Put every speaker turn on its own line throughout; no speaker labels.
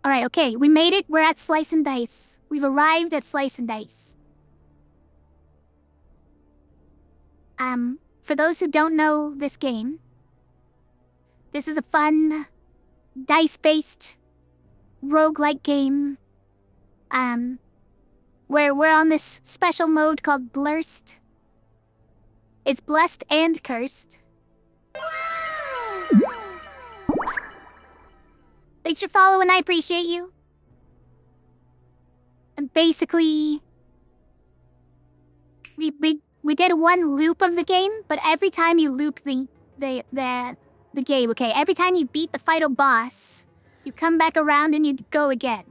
Alright, okay, we made it. We're at Slice and Dice. We've arrived at Slice and Dice. For those who don't know this game, this is a fun, dice-based, roguelike game, where we're on this special mode called Blursed. It's blessed and cursed. Thanks for following, I appreciate you. And basically, we did one loop of the game, but every time you loop the game, okay, every time you beat the final boss, you come back around and you go again.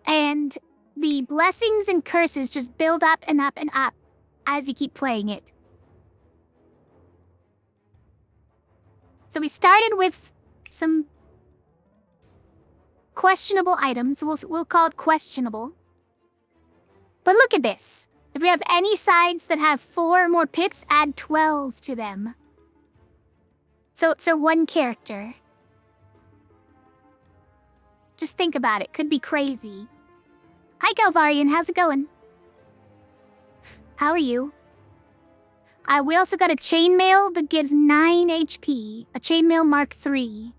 And the blessings and curses just build up and up and up as you keep playing it. So we started with some questionable items. We'll call it questionable. But look at this. If we have any sides that have 4 or more pips, add 12 to them. So it's one character. Just think about it. Could be crazy. Hi, Galvarian. How's it going? How are you? We also got a chainmail that gives 9 HP. A chainmail Mark III.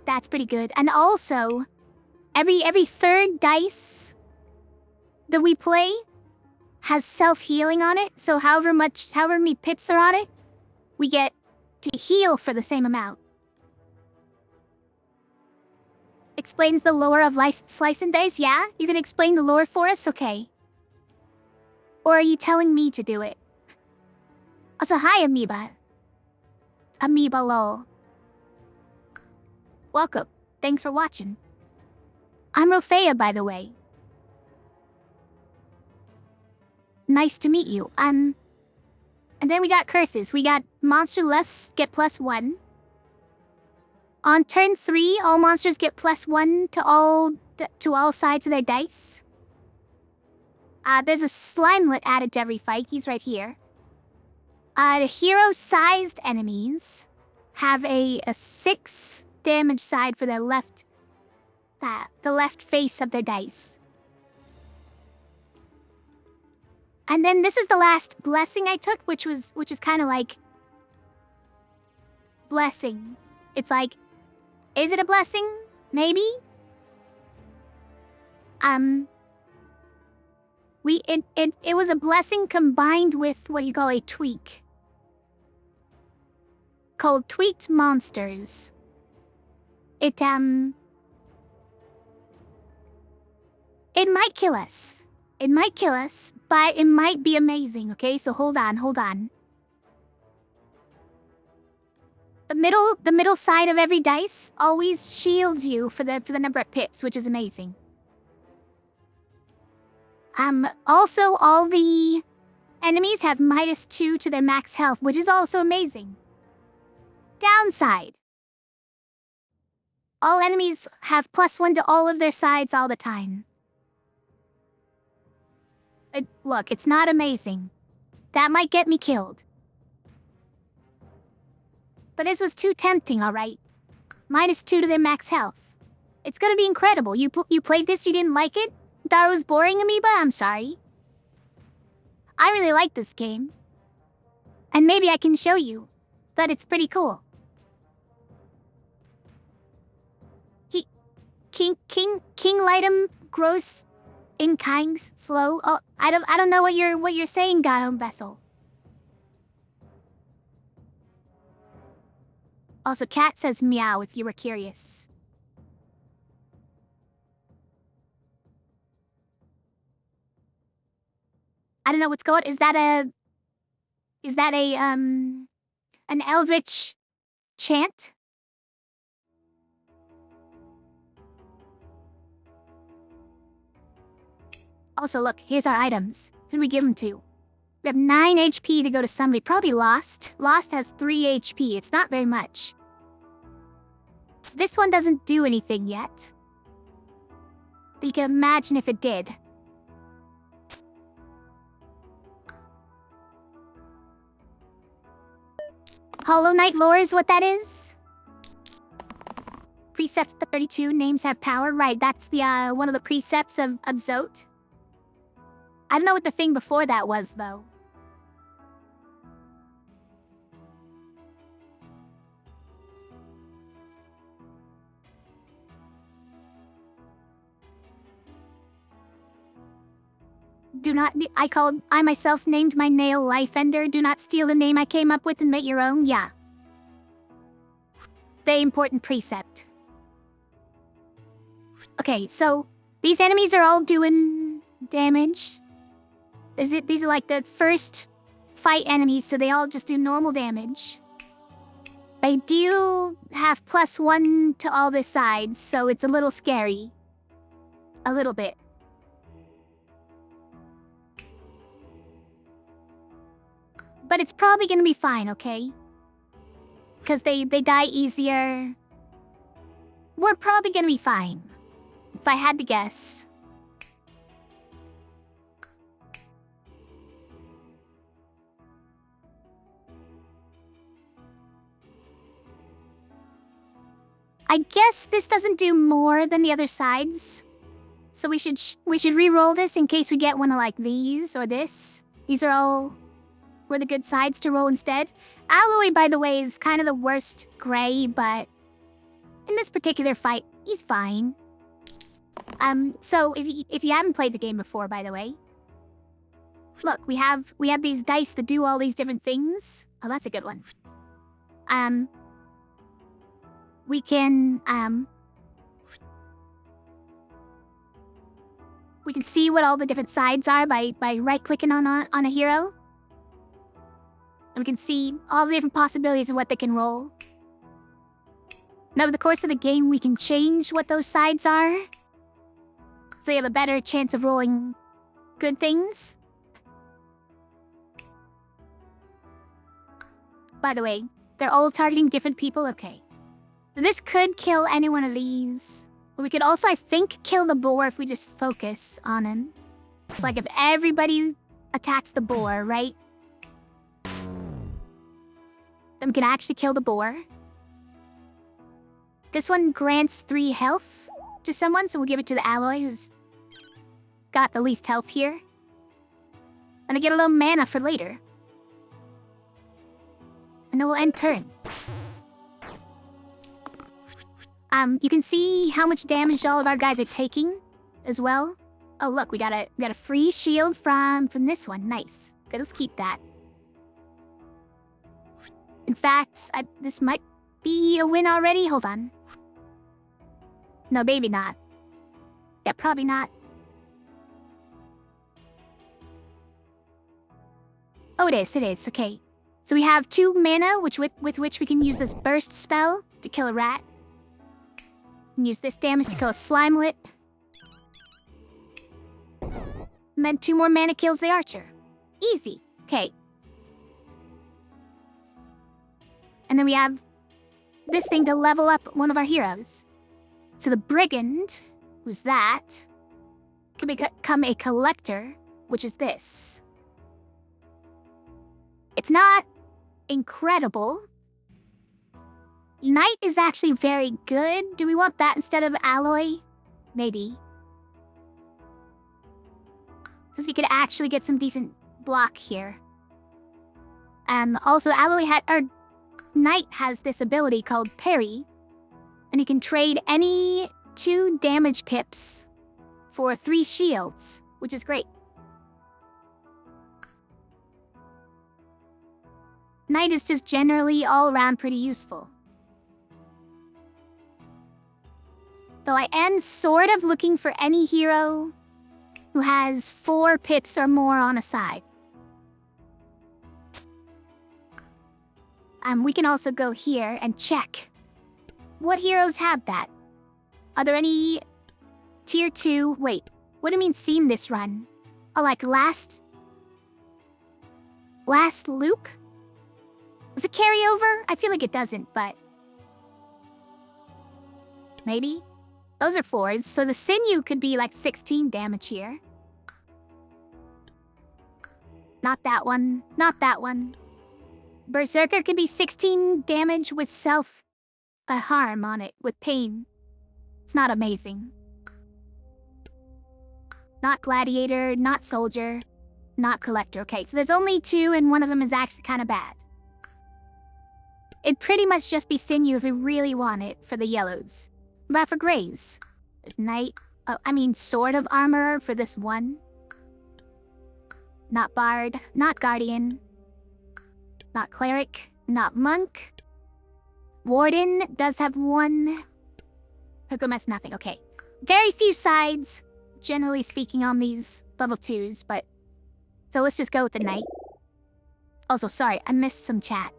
That's pretty good. And also, every third dice that we play has self-healing on it. So however many pips are on it, we get to heal for the same amount. Explains the lore of Slice and Dice? Yeah? You can explain the lore for us? Okay. Or are you telling me to do it? Also, hi, Amoeba. Amoeba lol. Welcome. Thanks for watching. I'm Rofea, by the way. Nice to meet you. And then we got curses. We got monster lefts get +1. On turn 3, all monsters get +1 to all sides of their dice. There's a slimelet added to every fight. He's right here. The hero-sized enemies have a 6 damage side for their left, the left face of their dice. And then this is the last blessing I took, which is kind of like blessing. It's like, is it a blessing? Maybe. It was a blessing combined with what you call a tweak, called tweaked monsters. It might kill us. It might kill us, but it might be amazing, okay? So hold on. The middle side of every dice always shields you for the number of pips, which is amazing. Also, all the enemies have -2 to their max health, which is also amazing. Downside. All enemies have +1 to all of their sides all the time. Look, it's not amazing. That might get me killed. But this was too tempting, alright? -2 to their max health. It's gonna be incredible. You played this, you didn't like it? Thought it was boring, Amoeba? I'm sorry. I really like this game. And maybe I can show you that it's pretty cool. King Lightum grows in kinds slow. Oh, I don't know what you're saying, Godhome Vessel. Also, Cat says meow if you were curious. I don't know what's going. Is that an eldritch chant? Also, look, here's our items. Who do we give them to? We have 9 HP to go to somebody. Probably Lost. Lost has 3 HP. It's not very much. This one doesn't do anything yet. But you can imagine if it did. Hollow Knight lore is what that is. Precept 32, names have power. Right, that's the one of the precepts of Zote. I don't know what the thing before that was, though. Do not, I myself named my nail Lifeender. Do not steal the name I came up with and make your own. Yeah. Very important precept. Okay, so these enemies are all doing damage. These are like the first fight enemies, so they all just do normal damage. They do have +1 to all the sides, so it's a little scary. A little bit. But it's probably gonna be fine, okay? Because they die easier. We're probably gonna be fine. If I had to guess. I guess this doesn't do more than the other sides. So we should re-roll this in case we get one of like these or this. These are all were the good sides to roll instead. Alloy, by the way, is kind of the worst gray, but in this particular fight, he's fine. So if you haven't played the game before, by the way, look, we have these dice that do all these different things. Oh, that's a good one. We can see what all the different sides are by right-clicking on a hero. And we can see all the different possibilities of what they can roll. And over the course of the game, we can change what those sides are. So you have a better chance of rolling good things. By the way, they're all targeting different people? Okay. So this could kill any one of these. But we could also, I think, kill the boar if we just focus on him. It's like if everybody attacks the boar, right? Then we can actually kill the boar. This one grants 3 health to someone, so we'll give it to the alloy who's got the least health here. And I get a little mana for later. And then we'll end turn. You can see how much damage all of our guys are taking as well. Oh look, we got a free shield from this one. Nice. Okay, let's keep that. In fact, this might be a win already. Hold on. No, maybe not. Yeah, probably not. Oh, it is. Okay. So we have 2 mana, with which we can use this burst spell to kill a rat. And use this damage to kill a slimelet. And then 2 more mana kills the archer. Easy. Okay. And then we have this thing to level up one of our heroes. So the brigand, who's that, can become a collector, which is this. It's not incredible. Knight is actually very good. Do we want that instead of alloy? Maybe. Because we could actually get some decent block here. And also Knight has this ability called Parry. And he can trade any 2 damage pips for 3 shields, which is great. Knight is just generally all around pretty useful. Though I am sort of looking for any hero who has 4 pips or more on a side. We can also go here and check. What heroes have that? Are there any tier 2? Wait, what do you mean seen this run? Oh, like last Luke? Does it carry over? I feel like it doesn't, but maybe? Those are 4s, so the sinew could be like 16 damage here. Not that one. Not that one. Berserker can be 16 damage with harm on it, with pain. It's not amazing. Not Gladiator, not Soldier, not Collector. Okay, so there's only 2 and one of them is actually kind of bad. It'd pretty much just be Sinew if we really want it for the yellows. But for grays, there's Sword of Armorer for this one. Not Bard, not Guardian, not Cleric, not Monk. Warden does have 1. Hook'em nothing, okay. Very few sides, generally speaking, on these level 2s, but... So let's just go with the Knight. Also, sorry, I missed some chat.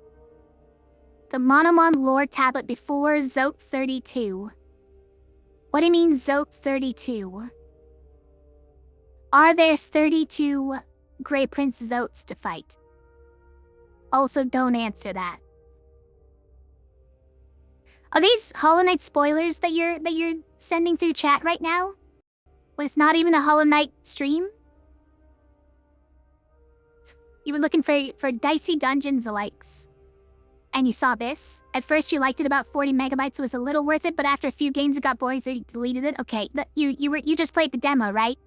The Monomon lore tablet before Zote 32. What do you mean Zote 32? Are there 32 Grey Prince Zotes to fight? Also, don't answer that. Are these Hollow Knight spoilers that you're sending through chat right now? When it's not even a Hollow Knight stream? You were looking for dicey dungeons alikes. And you saw this. At first you liked it, about 40 megabytes was a little worth it, but after a few games it got boring, so you deleted it. Okay, you just played the demo, right?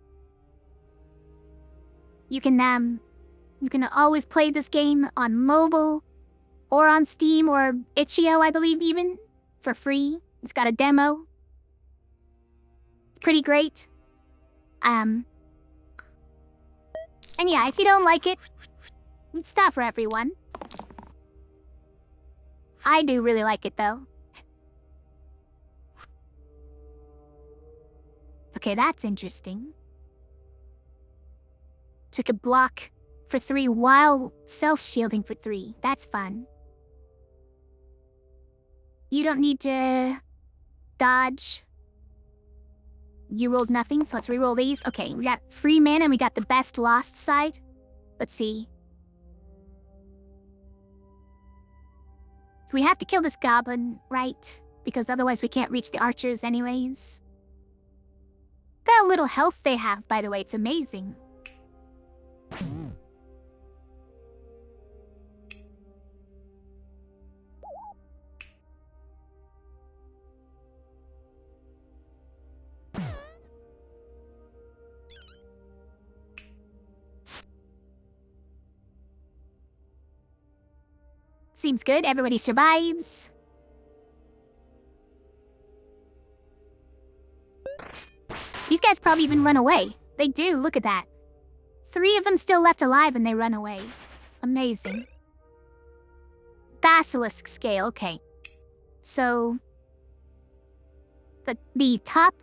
You can always play this game on mobile, or on Steam, or itch.io, I believe even, for free. It's got a demo. It's pretty great. And yeah, if you don't like it, it's not for everyone. I do really like it, though. Okay, that's interesting. Took a block for 3 while self-shielding for 3. That's fun. You don't need to dodge. You rolled nothing, so let's reroll these. Okay, we got free mana and we got the best lost side. Let's see. We have to kill this goblin, right? Because otherwise we can't reach the archers anyways. That little health they have, by the way, it's amazing. Seems good, everybody survives. These guys probably even run away. They do, look at that. 3 of them still left alive and they run away. Amazing. Basilisk scale, okay. So... The top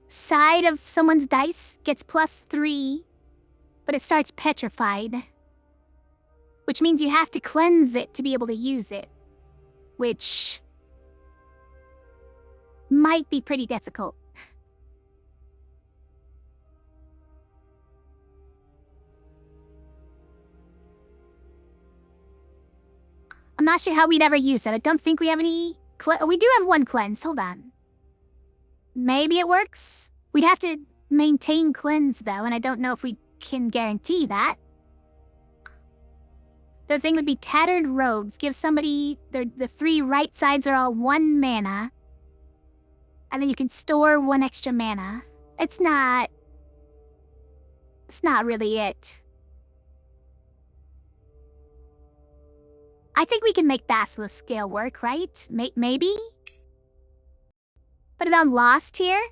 side of someone's dice gets +3, but it starts petrified. Which means you have to cleanse it to be able to use it. Which... might be pretty difficult. I'm not sure how we'd ever use it. I don't think we have any... we do have 1 cleanse, hold on. Maybe it works? We'd have to maintain cleanse though, and I don't know if we can guarantee that. The thing would be Tattered Robes. Give somebody... the 3 right sides are all 1 mana. And then you can store 1 extra mana. It's not really it. I think we can make Basilisk scale work, right? Maybe? Put it on Lost here?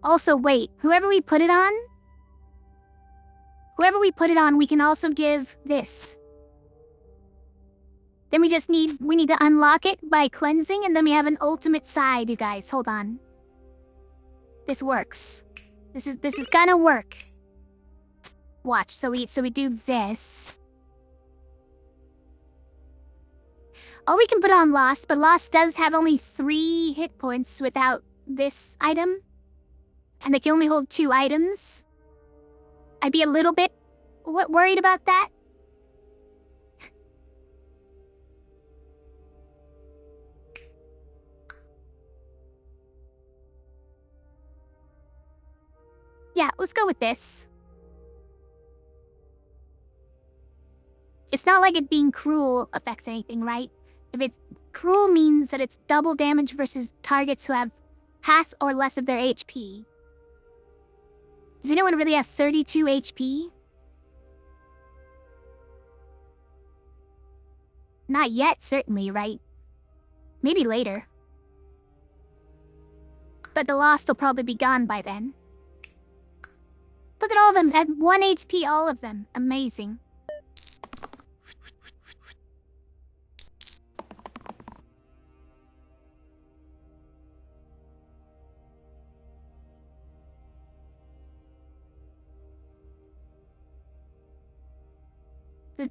Also, wait, whoever we put it on, we can also give this. Then we need to unlock it by cleansing, and then we have an ultimate side, you guys. Hold on. This works. This is gonna work. Watch, so we do this. Oh, we can put on Lost, but Lost does have only 3 hit points without this item. And they can only hold 2 items. I'd be a little bit worried about that. Yeah, let's go with this. It's not like it being cruel affects anything, right? If it's cruel means that it's double damage versus targets who have half or less of their HP. Does anyone really have 32 HP? Not yet, certainly, right? Maybe later. But the lost will probably be gone by then. Look at all of them, at 1 HP, all of them. Amazing.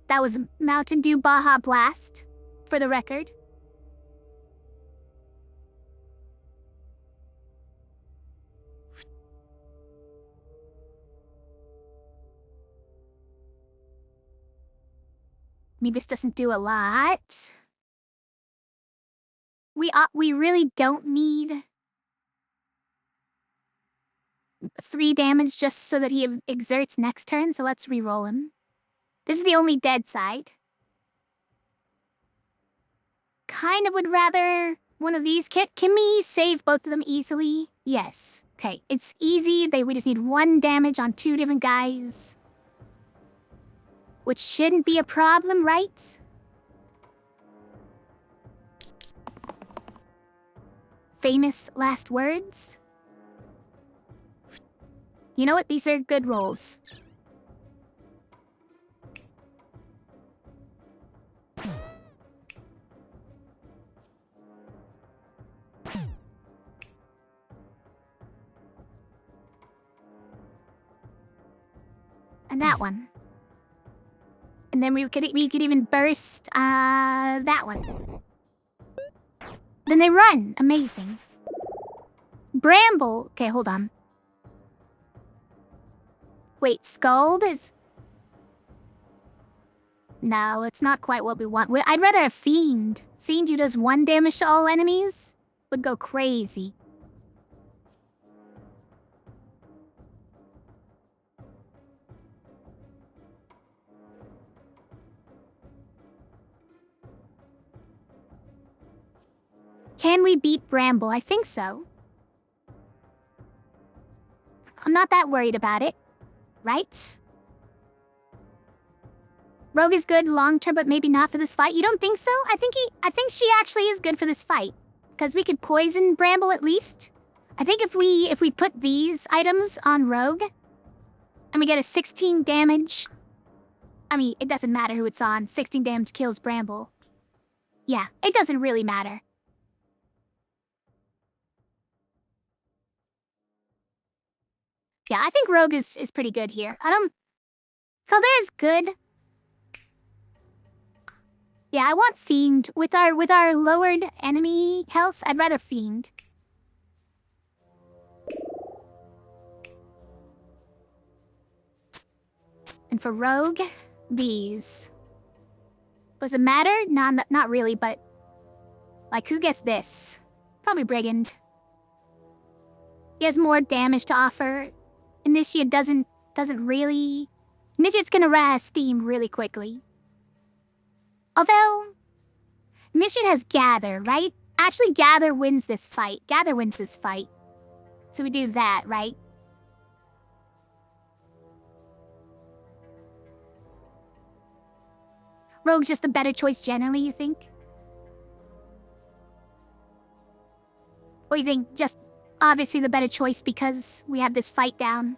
That was Mountain Dew Baja Blast, for the record. Maybe this doesn't do a lot. We really don't need 3 damage just so that he exerts next turn, so let's reroll him. This is the only dead side. Kind of would rather one of these. Can we save both of them easily? Yes. Okay, it's easy. We just need 1 damage on 2 different guys. Which shouldn't be a problem, right? Famous last words? You know what? These are good rolls. And that one. And then we could even burst that one. Then they run. Amazing. Bramble. Okay, hold on. Wait, Scald is... No, it's not quite what we want. I'd rather a Fiend. Fiend who does 1 damage to all enemies would go crazy. Can we beat Bramble? I think so. I'm not that worried about it, right? Rogue is good long-term, but maybe not for this fight. You don't think so? I think she actually is good for this fight. Because we could poison Bramble at least. I think if we put these items on Rogue, and we get a 16 damage... I mean, it doesn't matter who it's on. 16 damage kills Bramble. Yeah, it doesn't really matter. Yeah, I think Rogue is pretty good here. Calder is good. Yeah, I want Fiend. With our lowered enemy health, I'd rather Fiend. And for Rogue, these. Does it matter? Nah, not really, but... Like, who gets this? Probably Brigand. He has more damage to offer. Initiate doesn't really... Initiate's gonna rise steam really quickly. Although... Initiate has Gather, right? Actually, Gather wins this fight. Gather wins this fight. So we do that, right? Rogue's just a better choice generally, you think? Or you think just obviously the better choice because we have this fight down?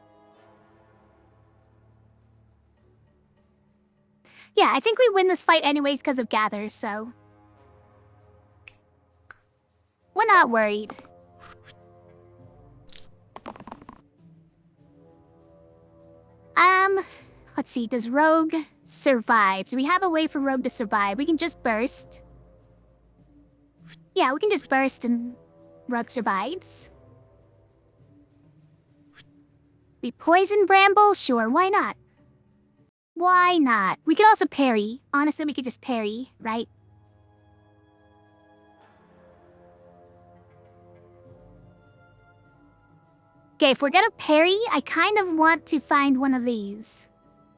Yeah, I think we win this fight anyways because of Gather, so... We're not worried. Let's see, does Rogue survive? Do we have a way for Rogue to survive? We can just burst. Yeah, we can just burst and Rogue survives. We poison Bramble? Sure, why not? Why not? We could also parry. Honestly, we could just parry, right? Okay, if we're gonna parry, I kind of want to find one of these.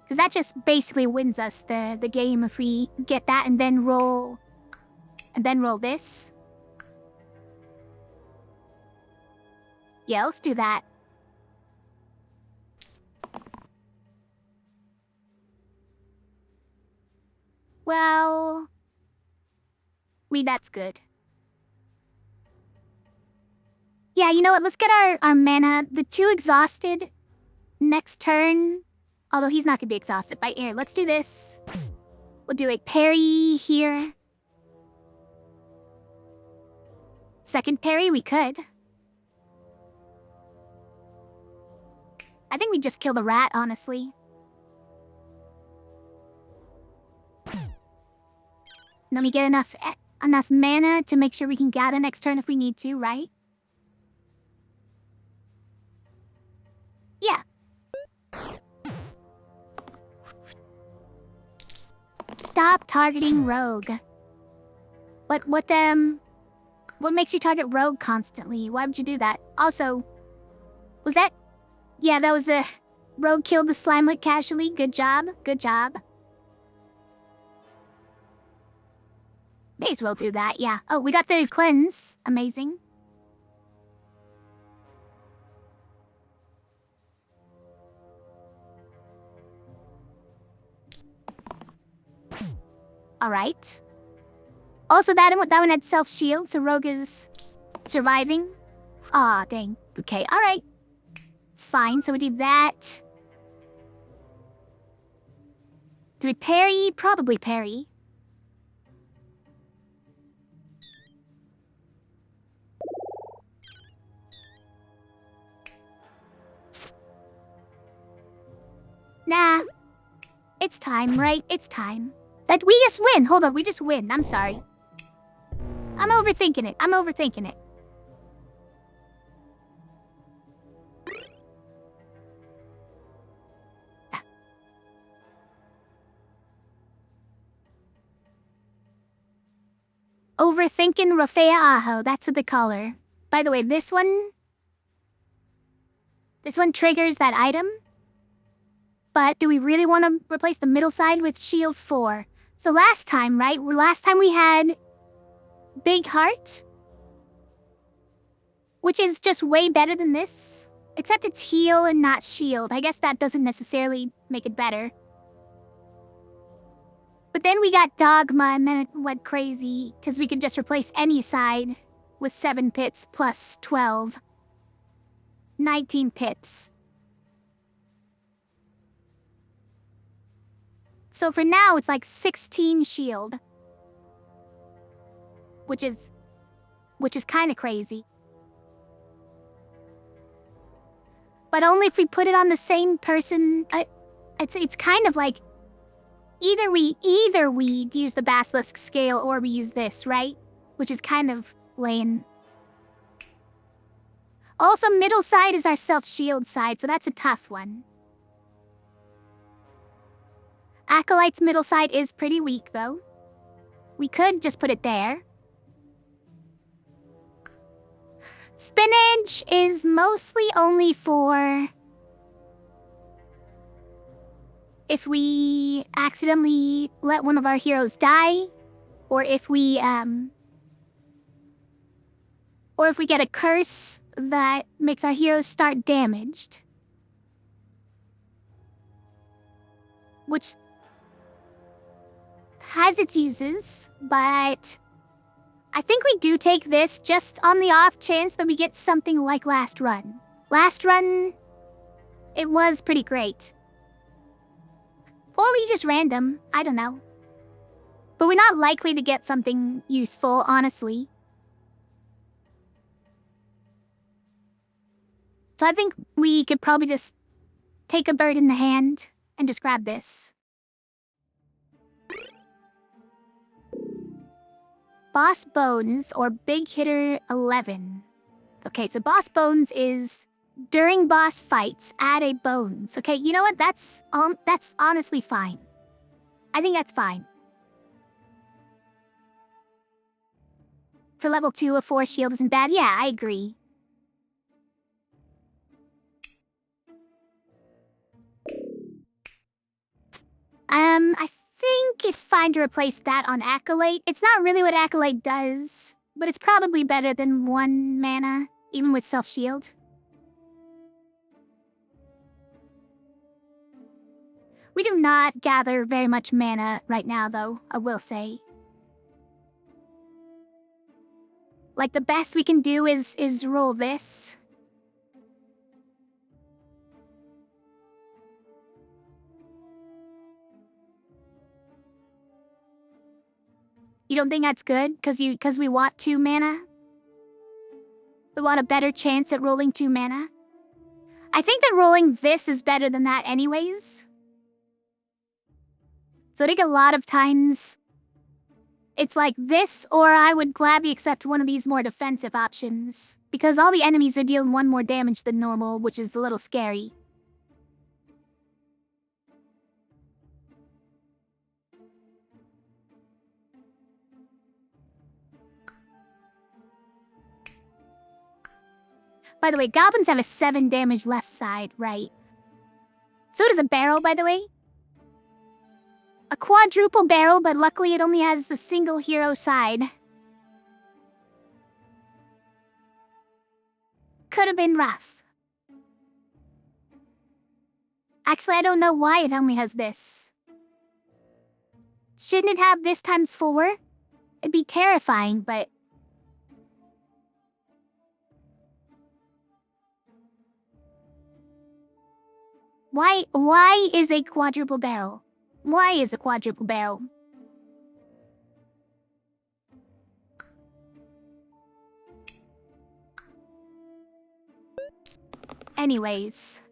Because that just basically wins us the game if we get that and then roll... And then roll this. Yeah, let's do that. Well... that's good. Yeah, you know what? Let's get our mana. The 2 exhausted next turn. Although he's not gonna be exhausted by air. Let's do this. We'll do a parry here. Second parry, we could. I think we just kill the rat, honestly. Let me get enough mana to make sure we can gather next turn if we need to, right? Yeah. Stop targeting rogue. What makes you target rogue constantly? Why would you do that? Also, was that... Yeah, that was a... Rogue killed the slimelet casually. Good job. Good job. May as well do that, yeah. Oh, we got the cleanse. Amazing. Alright. Also, that one had self-shield, so Rogue is surviving. Aw, dang. Okay, alright. It's fine, so we do that. Do we parry? Probably parry. Nah. It's time, right? It's time. That we just win. Hold on, we just win. I'm sorry. I'm overthinking it. I'm overthinking it. Overthinking Rafea Aho. That's what they call her. By the way, this one triggers that item. But do we really want to replace the middle side with shield 4? So last time, right? Last time we had Big Heart, which is just way better than this. Except it's heal and not shield. I guess that doesn't necessarily make it better. But then we got Dogma and then it went crazy because we could just replace any side with 7 pips plus 12. 19 pips. So for now, it's like 16 shield. Which is kind of crazy. But only if we put it on the same person. It's kind of like either we use the basilisk scale or we use this, right? Which is kind of lame. Also, middle side is our self-shield side, so that's a tough one. Acolyte's middle side is pretty weak, though. We could just put it there. Spinach is mostly only for if we accidentally let one of our heroes die, or if we get a curse that makes our heroes start damaged. Which has its uses, but I think we do take this just on the off chance that we get something like last run. Last run, it was pretty great. Or we just random, I don't know. But we're not likely to get something useful, honestly. So I think we could probably just take a bird in the hand and just grab this. Boss Bones or Big Hitter 11. Okay, so Boss Bones is during boss fights, add a bones. Okay, you know what? That's honestly fine. I think that's fine. For level 2, a 4 shield isn't bad. Yeah, I agree. I think it's fine to replace that on Acolyte. It's not really what Acolyte does, but it's probably better than 1 mana, even with self-shield. We do not gather very much mana right now, though, I will say. Like, the best we can do is roll this. You don't think that's good? Cause we want 2 mana? We want a better chance at rolling 2 mana? I think that rolling this is better than that anyways. So I think a lot of times it's like this, or I would gladly accept one of these more defensive options. Because all the enemies are dealing 1 more damage than normal, which is a little scary. By the way, goblins have a 7 damage left side, right? So does a barrel, by the way. A quadruple barrel, but luckily it only has a single hero side. Could have been rough. Actually, I don't know why it only has this. Shouldn't it have this times 4? It'd be terrifying, but... Why is a quadruple barrel? Why is a quadruple barrel? Anyways.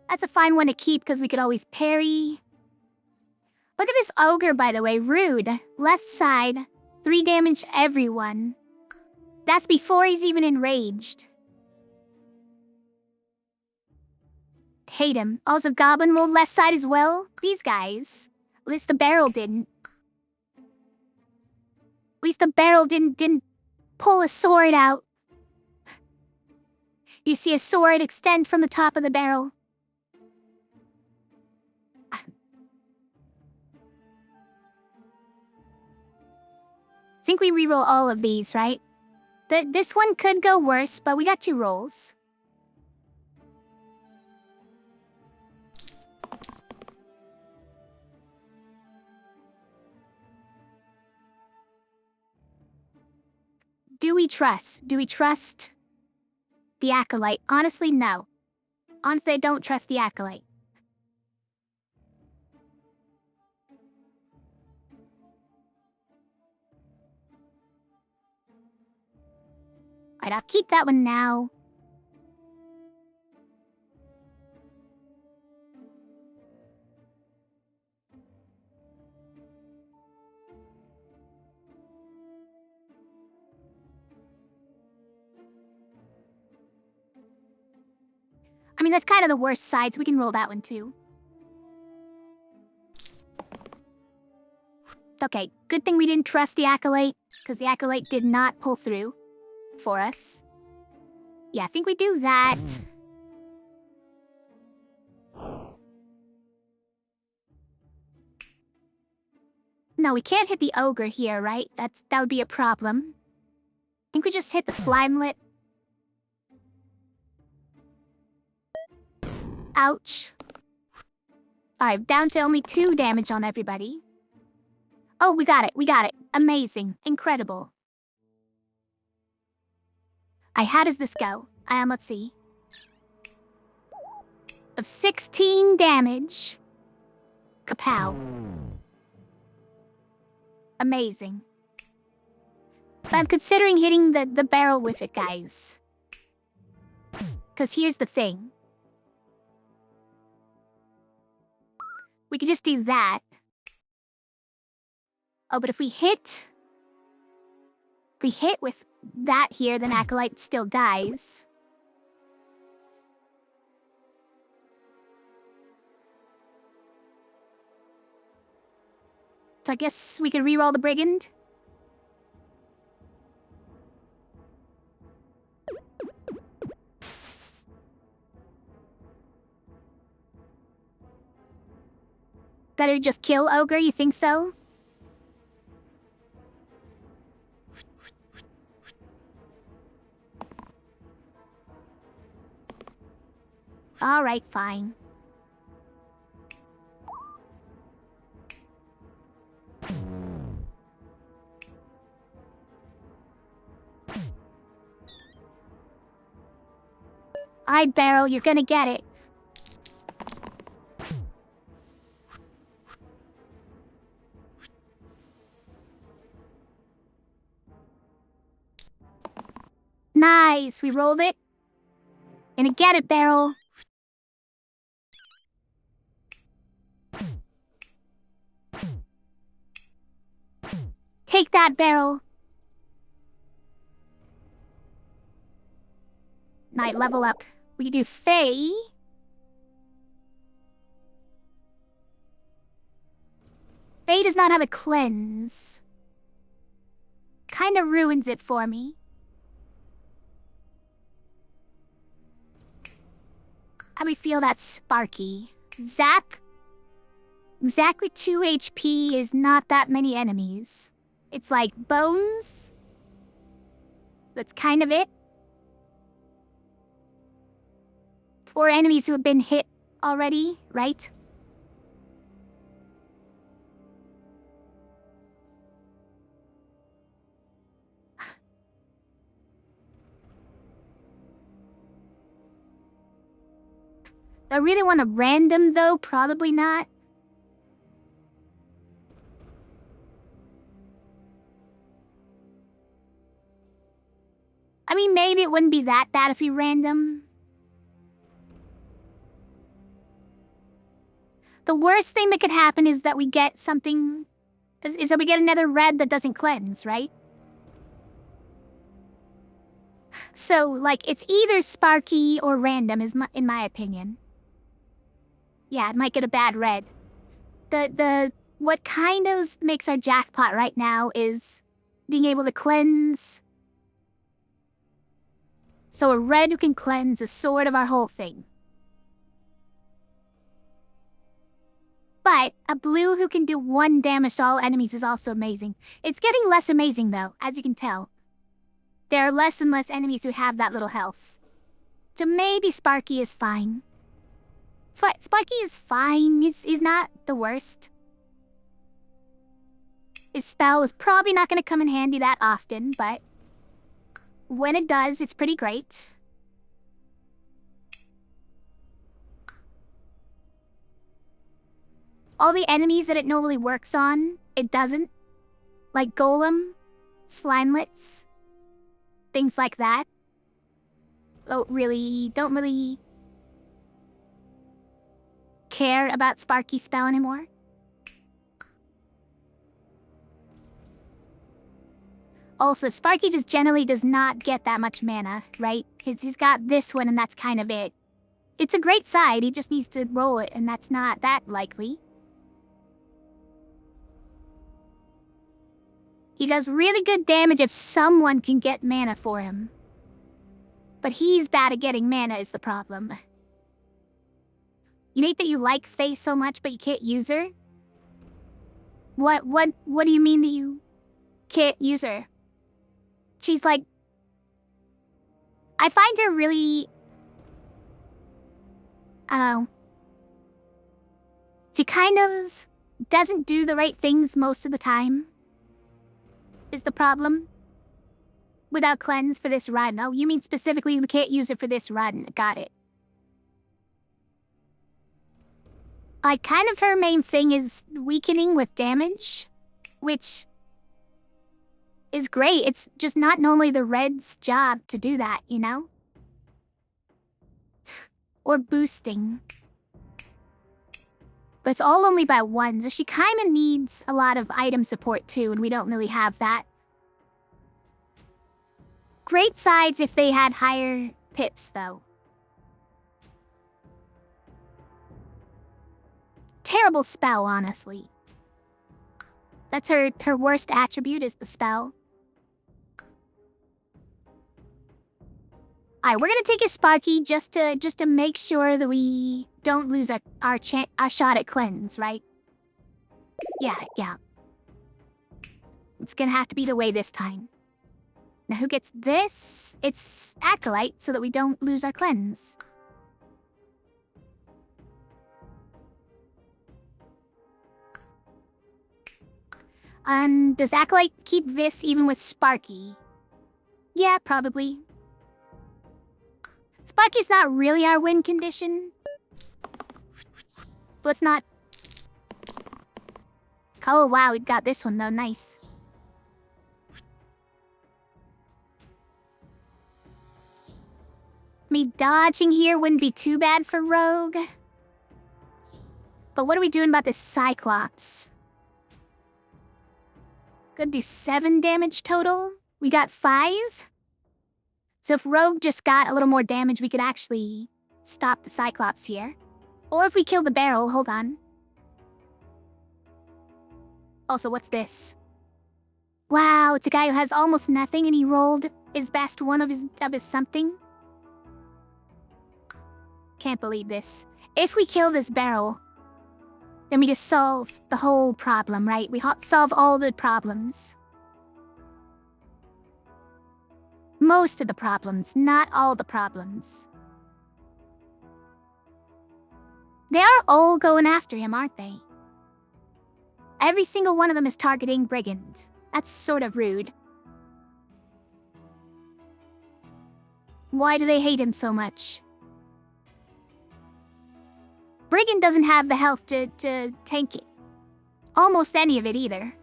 That's a fine one to keep because we could always parry. Look at this ogre, by the way. Rude. Left side. 3 damage everyone. That's before he's even enraged. Hate him. Also, goblin rolled left side as well. These guys. At least the barrel didn't. At least the barrel didn't pull a sword out. You see a sword extend from the top of the barrel. I think we reroll all of these, right? This one could go worse, but we got 2 rolls. Do we trust? Do we trust the Acolyte? Honestly, no. Honestly, I don't trust the Acolyte. Alright, I'll keep that one now. I mean, that's kind of the worst side, so we can roll that one too. Okay, good thing we didn't trust the Acolyte, because the Acolyte did not pull through for us. Yeah, I think we do that. No, we can't hit the ogre here, right? That would be a problem. I think we just hit the slimelet. Ouch. Alright, down to only 2 damage on everybody. Oh, we got it, we got it. Amazing, incredible. How does this go? Let's see. Of 16 damage. Kapow. Amazing. But I'm considering hitting the barrel with it, guys. Because here's the thing. We could just do that. Oh, but if we hit with that here, then Acolyte still dies. So I guess we could reroll the Brigand. Better just kill Ogre, you think so? Alright, fine. Alright, Barrel, you're gonna get it. Nice, we rolled it. Gonna get it, Barrel. Take that, Barrel. Night, level up. We can do Faye. Faye does not have a cleanse. Kinda ruins it for me. How do we feel that's Sparky? Zap? Exactly 2 HP is not that many enemies. It's like Bones. That's kind of it. 4 enemies who have been hit already, right? Do I really want a random, though? Probably not. I mean, maybe it wouldn't be that bad if we random. The worst thing that could happen is that we get something... is that we get another red that doesn't cleanse, right? So, like, it's either Sparky or random, in my opinion. Yeah, it might get a bad red. What kind of makes our jackpot right now is being able to cleanse. So a red who can cleanse is sort of our whole thing. But a blue who can do 1 damage to all enemies is also amazing. It's getting less amazing though, as you can tell. There are less and less enemies who have that little health. So maybe Sparky is fine. Sparky is fine, he's not the worst. His spell is probably not going to come in handy that often, but when it does, it's pretty great. All the enemies that it normally works on, it doesn't. Like Golem, Slimelets, things like that. Don't really care about Sparky's spell anymore. Also, Sparky just generally does not get that much mana, right? He's got this one and that's kind of it. It's a great side, he just needs to roll it and that's not that likely. He does really good damage if someone can get mana for him. But he's bad at getting mana is the problem. You hate that you like Faye so much but you can't use her? What do you mean that you can't use her? She's like... I find her really... I don't know. She kind of doesn't do the right things most of the time. Is the problem. Without cleanse for this run. Oh, you mean specifically we can't use it for this run. Got it. Like, kind of her main thing is weakening with damage. Which is great. It's just not normally the red's job to do that, you know? Or boosting. But it's all only by 1, so she kind of needs a lot of item support too, and we don't really have that. Great sides if they had higher pips, though. Terrible spell, honestly. That's her worst attribute is the spell. Alright, we're gonna take a Sparky just to make sure that we don't lose our shot at cleanse, right? Yeah. It's gonna have to be the way this time. Now who gets this? It's Acolyte, so that we don't lose our cleanse. Does Acolyte keep this even with Sparky? Yeah, probably. Sparky's not really our win condition. So it's not... Oh wow, we got this one though, nice. Me dodging here wouldn't be too bad for Rogue. But what are we doing about this Cyclops? Gonna do 7 damage total. We got 5. So if Rogue just got a little more damage, we could actually stop the Cyclops here. Or if we kill the barrel, hold on. Also, what's this? Wow, it's a guy who has almost nothing and he rolled his best one of his something. Can't believe this. If we kill this barrel, then we just solve the whole problem, right? We solve all the problems. Most of the problems, not all the problems. They are all going after him, aren't they? Every single one of them is targeting Brigand. That's sort of rude. Why do they hate him so much? Brigand doesn't have the health to tank it. Almost any of it either.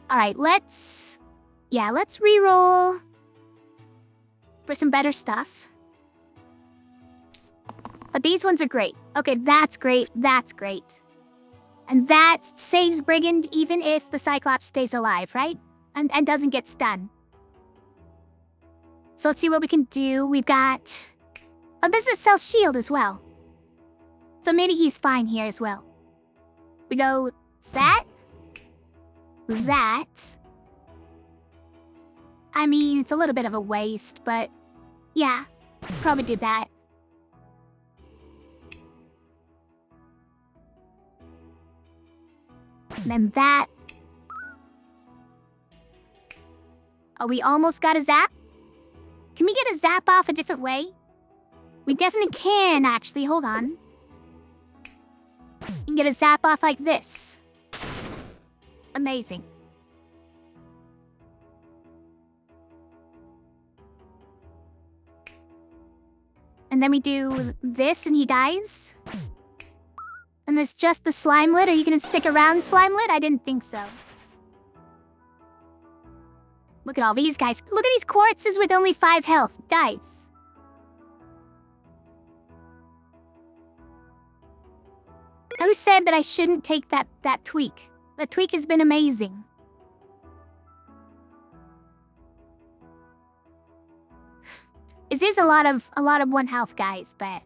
Alright, let's reroll for some better stuff. But these ones are great. Okay, that's great, that's great. And that saves Brigand even if the Cyclops stays alive, right? And doesn't get stunned. So let's see what we can do. We've got... Oh, this is self-shield as well. So maybe he's fine here as well. We go that. I mean, it's a little bit of a waste, but... Yeah, probably do that. And then that. Oh, we almost got a zap? Can we get a zap off a different way? We definitely can, actually. Hold on. We can get a zap off like this. Amazing. And then we do this and he dies. And there's just the Slimelet. Are you gonna stick around, Slimelet? I didn't think so. Look at all these guys. Look at these quartzes with only 5 health. Guys. Who said that I shouldn't take that tweak? The tweak has been amazing. It is a lot of 1 health, guys, but...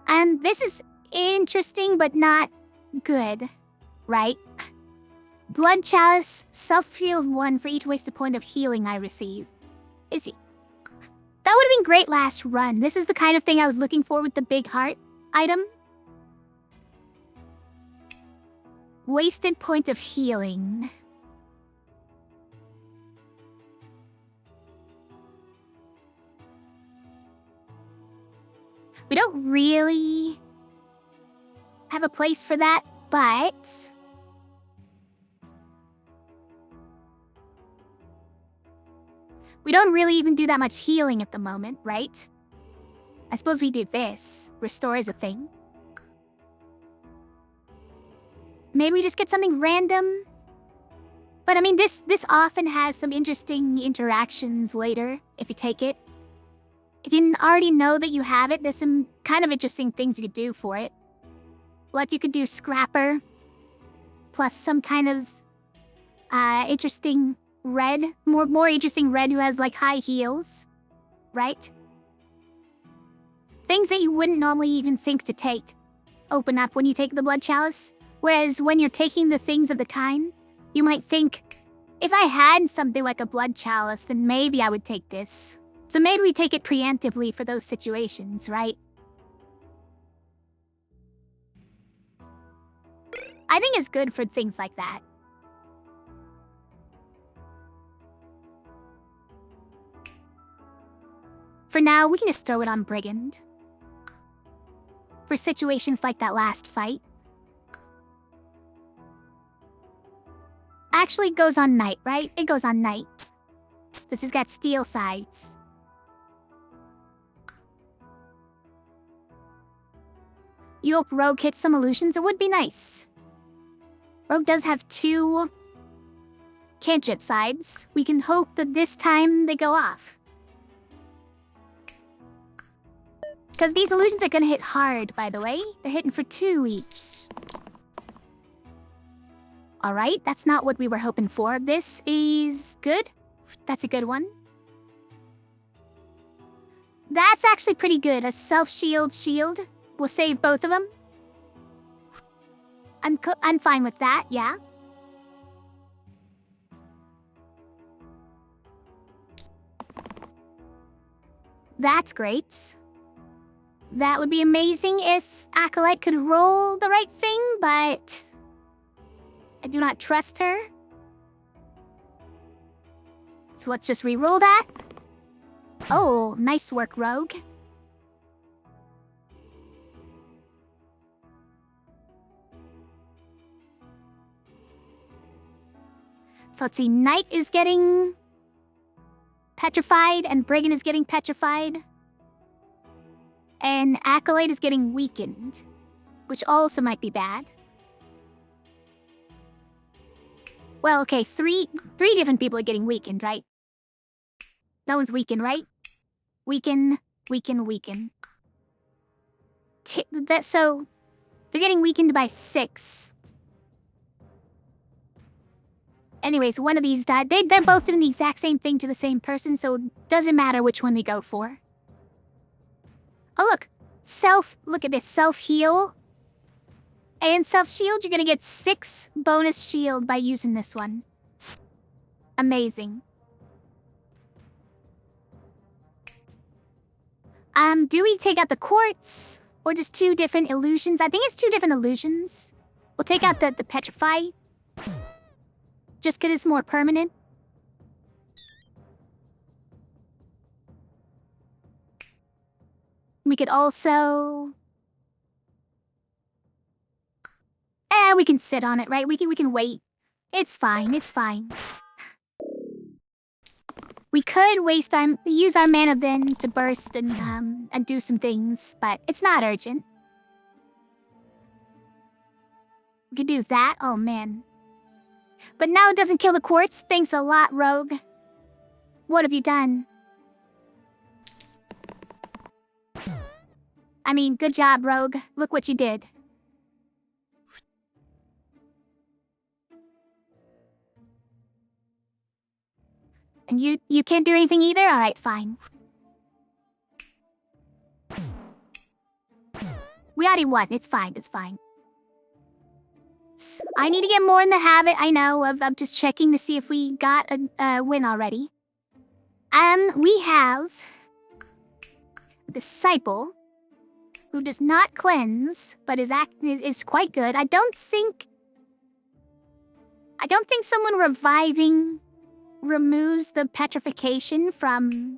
And this is interesting, but not good, right? Blood Chalice, self-healed 1 for each wasted point of healing I receive. Is he? That would have been great last run. This is the kind of thing I was looking for with the big heart item. Wasted point of healing. We don't really have a place for that, but... We don't really even do that much healing at the moment, right? I suppose we do this. Restore is a thing. Maybe we just get something random. But I mean, this often has some interesting interactions later, if you take it. If you didn't already know that you have it, there's some kind of interesting things you could do for it. Like you could do Scrapper, plus some kind of interesting red, more interesting red who has like high heals, right? Things that you wouldn't normally even think to take open up when you take the Blood Chalice. Whereas when you're taking the things of the time, you might think, If I had something like a blood chalice, then maybe I would take this. So maybe we take it preemptively for those situations, right? I think it's good for things like that. For now, we can just throw it on Brigand. For situations like that last fight. Actually, it goes on Knight, right? It goes on Knight. This has got steel sides. You hope Rogue hits some illusions? It would be nice. Rogue does have 2 cantrip sides. We can hope that this time they go off. Because these illusions are gonna hit hard, by the way. They're hitting for 2 each. Alright, that's not what we were hoping for. This is good. That's a good one. That's actually pretty good. A self-shield shield. We'll save both of them. I'm fine with that, yeah. That's great. That would be amazing if Acolyte could roll the right thing, but I do not trust her. So let's just re-roll that. Oh, nice work, Rogue. So let's see, Knight is getting petrified and Brigand is getting petrified. And Acolyte is getting weakened, which also might be bad. Well, okay, three different people are getting weakened, right? No one's weakened, right? Weaken. So, they're getting weakened by 6. Anyways, one of these died. They're both doing the exact same thing to the same person, so it doesn't matter which one we go for. Oh, look. Look at this. Self-heal. And self-shield, you're gonna get 6 bonus shield by using this one. Amazing. Do we take out the quartz? Or just 2 different illusions? I think it's 2 different illusions. We'll take out the petrify. Just because it's more permanent. We could also... we can sit on it, right? We can wait. It's fine, it's fine. We could use our mana then to burst and do some things, but it's not urgent. We could do that. Oh, man. But now it doesn't kill the quartz. Thanks a lot, Rogue. What have you done? I mean, good job, Rogue. Look what you did. And you can't do anything either? Alright, fine. We already won. It's fine, it's fine. I need to get more in the habit, I know, of just checking to see if we got a win already. We have... Disciple, who does not cleanse, but is quite good. I don't think someone reviving removes the petrification from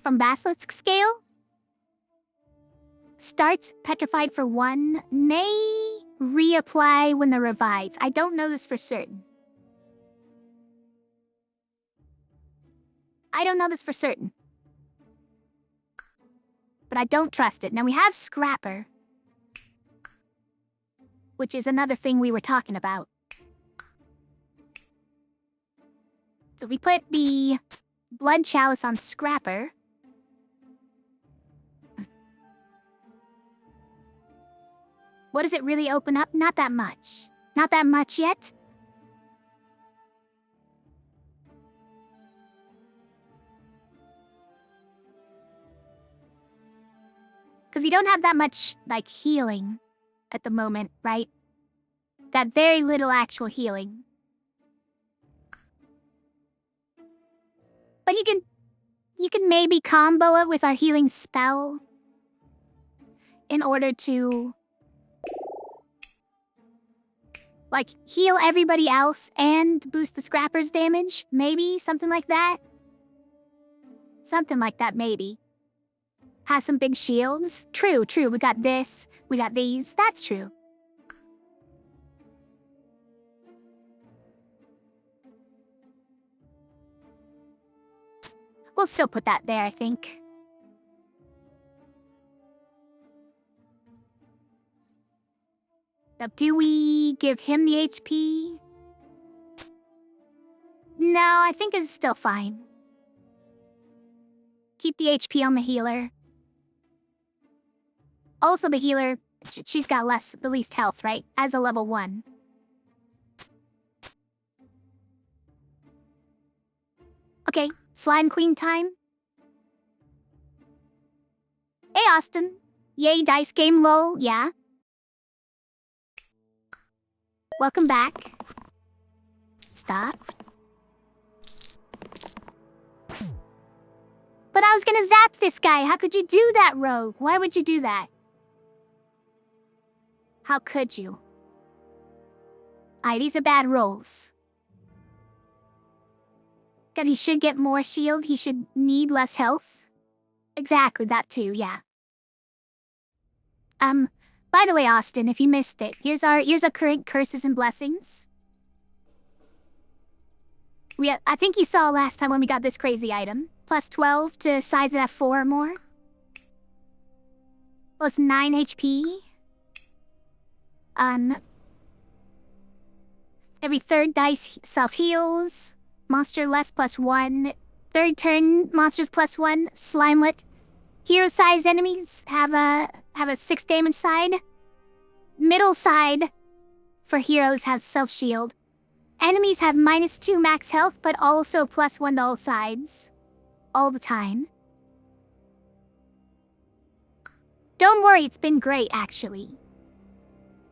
Basilisk Scale. Starts petrified for 1, may reapply when they're revived. I don't know this for certain. But I don't trust it. Now we have Scrapper, which is another thing we were talking about. So we put the Blood Chalice on Scrapper. What does it really open up? Not that much. Not that much yet. Because we don't have that much, like, healing at the moment, right? That very little actual healing. But you can maybe combo it with our healing spell in order to like heal everybody else and boost the scrapper's damage. Maybe something like that. Something like that, maybe. Has some big shields. True. We got this. We got these. That's true. We'll still put that there, I think. Now, do we give him the HP? No, I think it's still fine. Keep the HP on the healer. Also, the healer, she's got the least health, right? As a level 1. Okay, Slime Queen time. Hey, Austin. Yay, dice game lol, yeah? Welcome back. Stop. But I was gonna zap this guy. How could you do that, rogue? Why would you do that? How could you? These are bad rolls. Because he should get more shield, he should need less health. Exactly, that too, yeah. By the way, Austin, if you missed it, here's our current curses and blessings. I think you saw last time when we got this crazy item. Plus 12 to size it at 4 or more. Plus 9 HP. Every third dice self-heals. Monster left +1. Third turn, monsters +1. Slimelet. Hero-sized enemies have a 6 damage side. Middle side for heroes has self-shield. Enemies have -2 max health, but also +1 to all sides. All the time. Don't worry, it's been great, actually.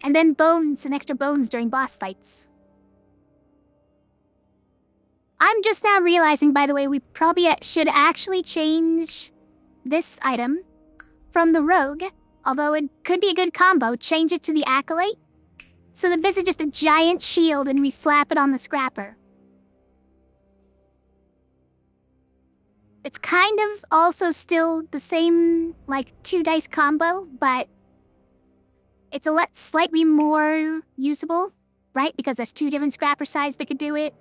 And then bones and extra bones during boss fights. I'm just now realizing, by the way, we probably should actually change this item from the rogue. Although it could be a good combo, change it to the acolyte. So that this is just a giant shield and we slap it on the scrapper. It's kind of also still the same, like, 2 dice combo, but it's a slightly more usable, right? Because there's 2 different scrapper sides that could do it.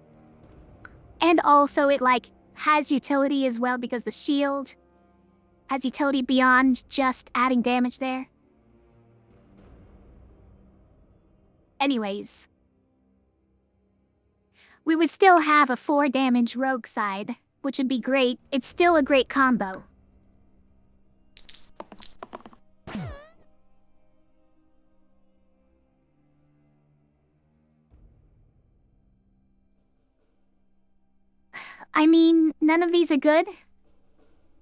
And also it, like, has utility as well because the shield has utility beyond just adding damage there. Anyways. We would still have a 4 damage rogue side, which would be great. It's still a great combo. I mean, none of these are good.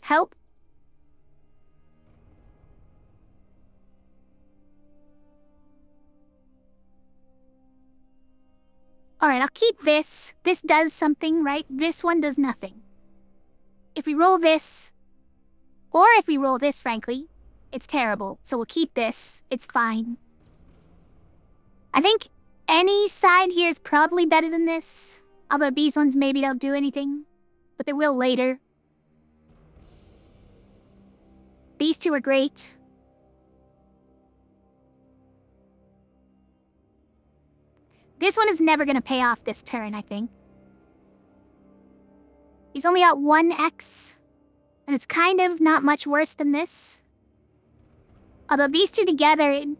Help? Alright, I'll keep this. This does something, right? This one does nothing. If we roll this, or if we roll this, frankly, it's terrible. So we'll keep this. It's fine. I think any side here is probably better than this. Although these ones maybe don't do anything. But they will later. These 2 are great. This one is never gonna pay off this turn, I think. He's only got 1x. And it's kind of not much worse than this. Although these 2 together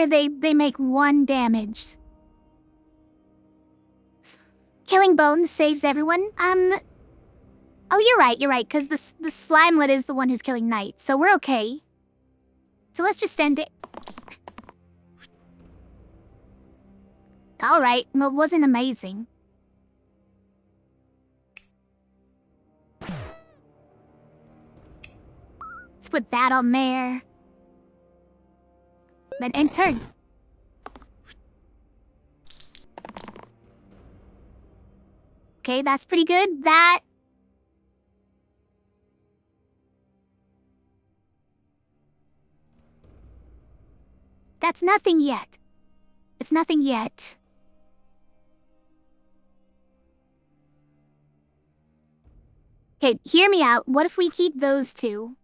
they make 1 damage. Killing bones saves everyone. Oh, you're right, because the Slimelet is the one who's killing knights, so we're okay. So let's just end it. Alright, well, it wasn't amazing. Let's put that on there. Then end turn. Okay, that's pretty good. That That's nothing yet. It's nothing yet. Okay, hear me out. What if we keep those two?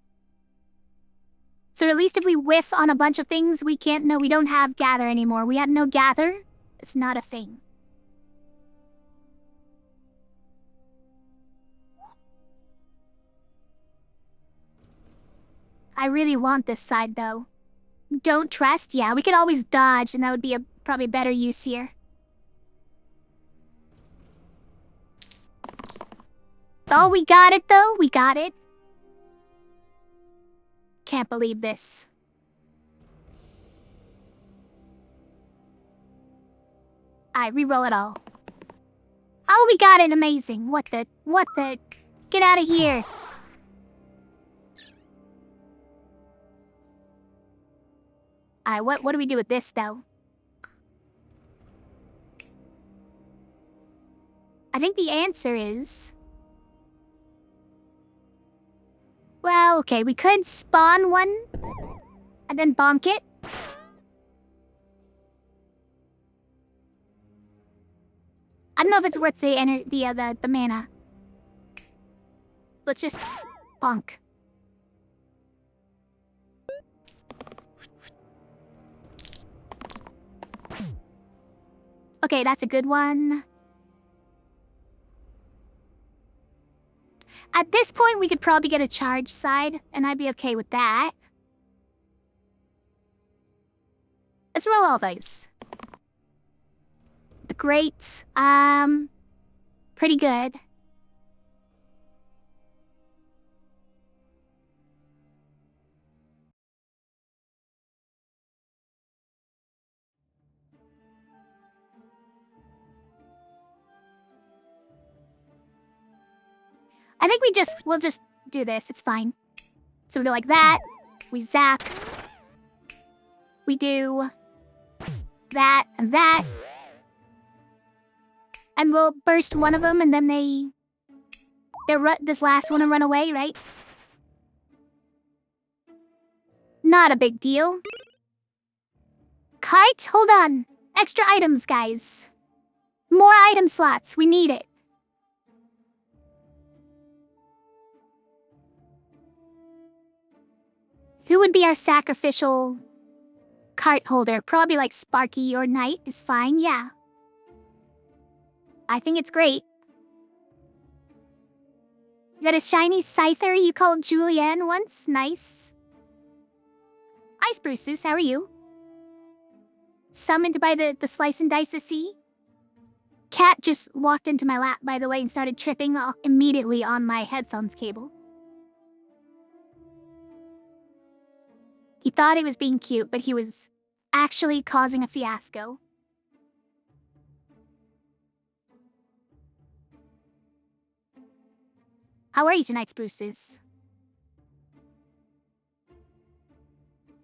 So at least if we whiff on a bunch of things, we don't have gather anymore. We had no gather. It's not a thing. I really want this side though. Don't trust? Yeah, we could always dodge and that would be probably better use here. Oh, we got it though. We got it. Can't believe this. I re-roll it all. Oh, we got it. Amazing. What the? Get out of here. What do we do with this though? I think the answer is... Well, okay, we could spawn one and then bonk it. I don't know if it's worth the mana. Let's just bonk. Okay, that's a good one. At this point, we could probably get a charge side, and I'd be okay with that. Let's roll all those. The greats, pretty good. I think we'll just do this, it's fine. So we go like that, we zap. We do that and that. And we'll burst one of them and then this last one will run away, right? Not a big deal. Kite, hold on. Extra items, guys. More item slots, we need it. Who would be our sacrificial cart holder? Probably like Sparky or Knight is fine, yeah. I think it's great. You got a shiny Scyther you called Julianne once? Nice. Hi, Spruceus, how are you? Summoned by the slice and dice sea? Cat just walked into my lap, by the way, and started tripping immediately on my headphones cable. He thought he was being cute, but he was actually causing a fiasco. How are you tonight, Spruces?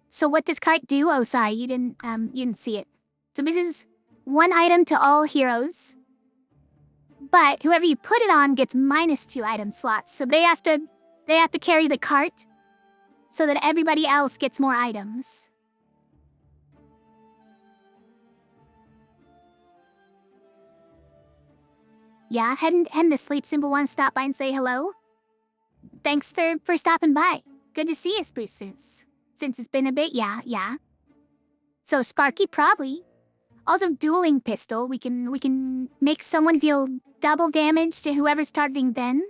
So what does cart do? Oh, sorry, you didn't see it. So this is one item to all heroes. But whoever you put it on gets -2 item slots. So they have to carry the cart so that everybody else gets more items. Yeah, heading to sleep. Simple One, stop by and say hello. Thanks for stopping by. Good to see you, Spruces. Since it's been a bit, yeah. So Sparky, probably. Also, dueling pistol. We can make someone deal double damage to whoever's targeting then.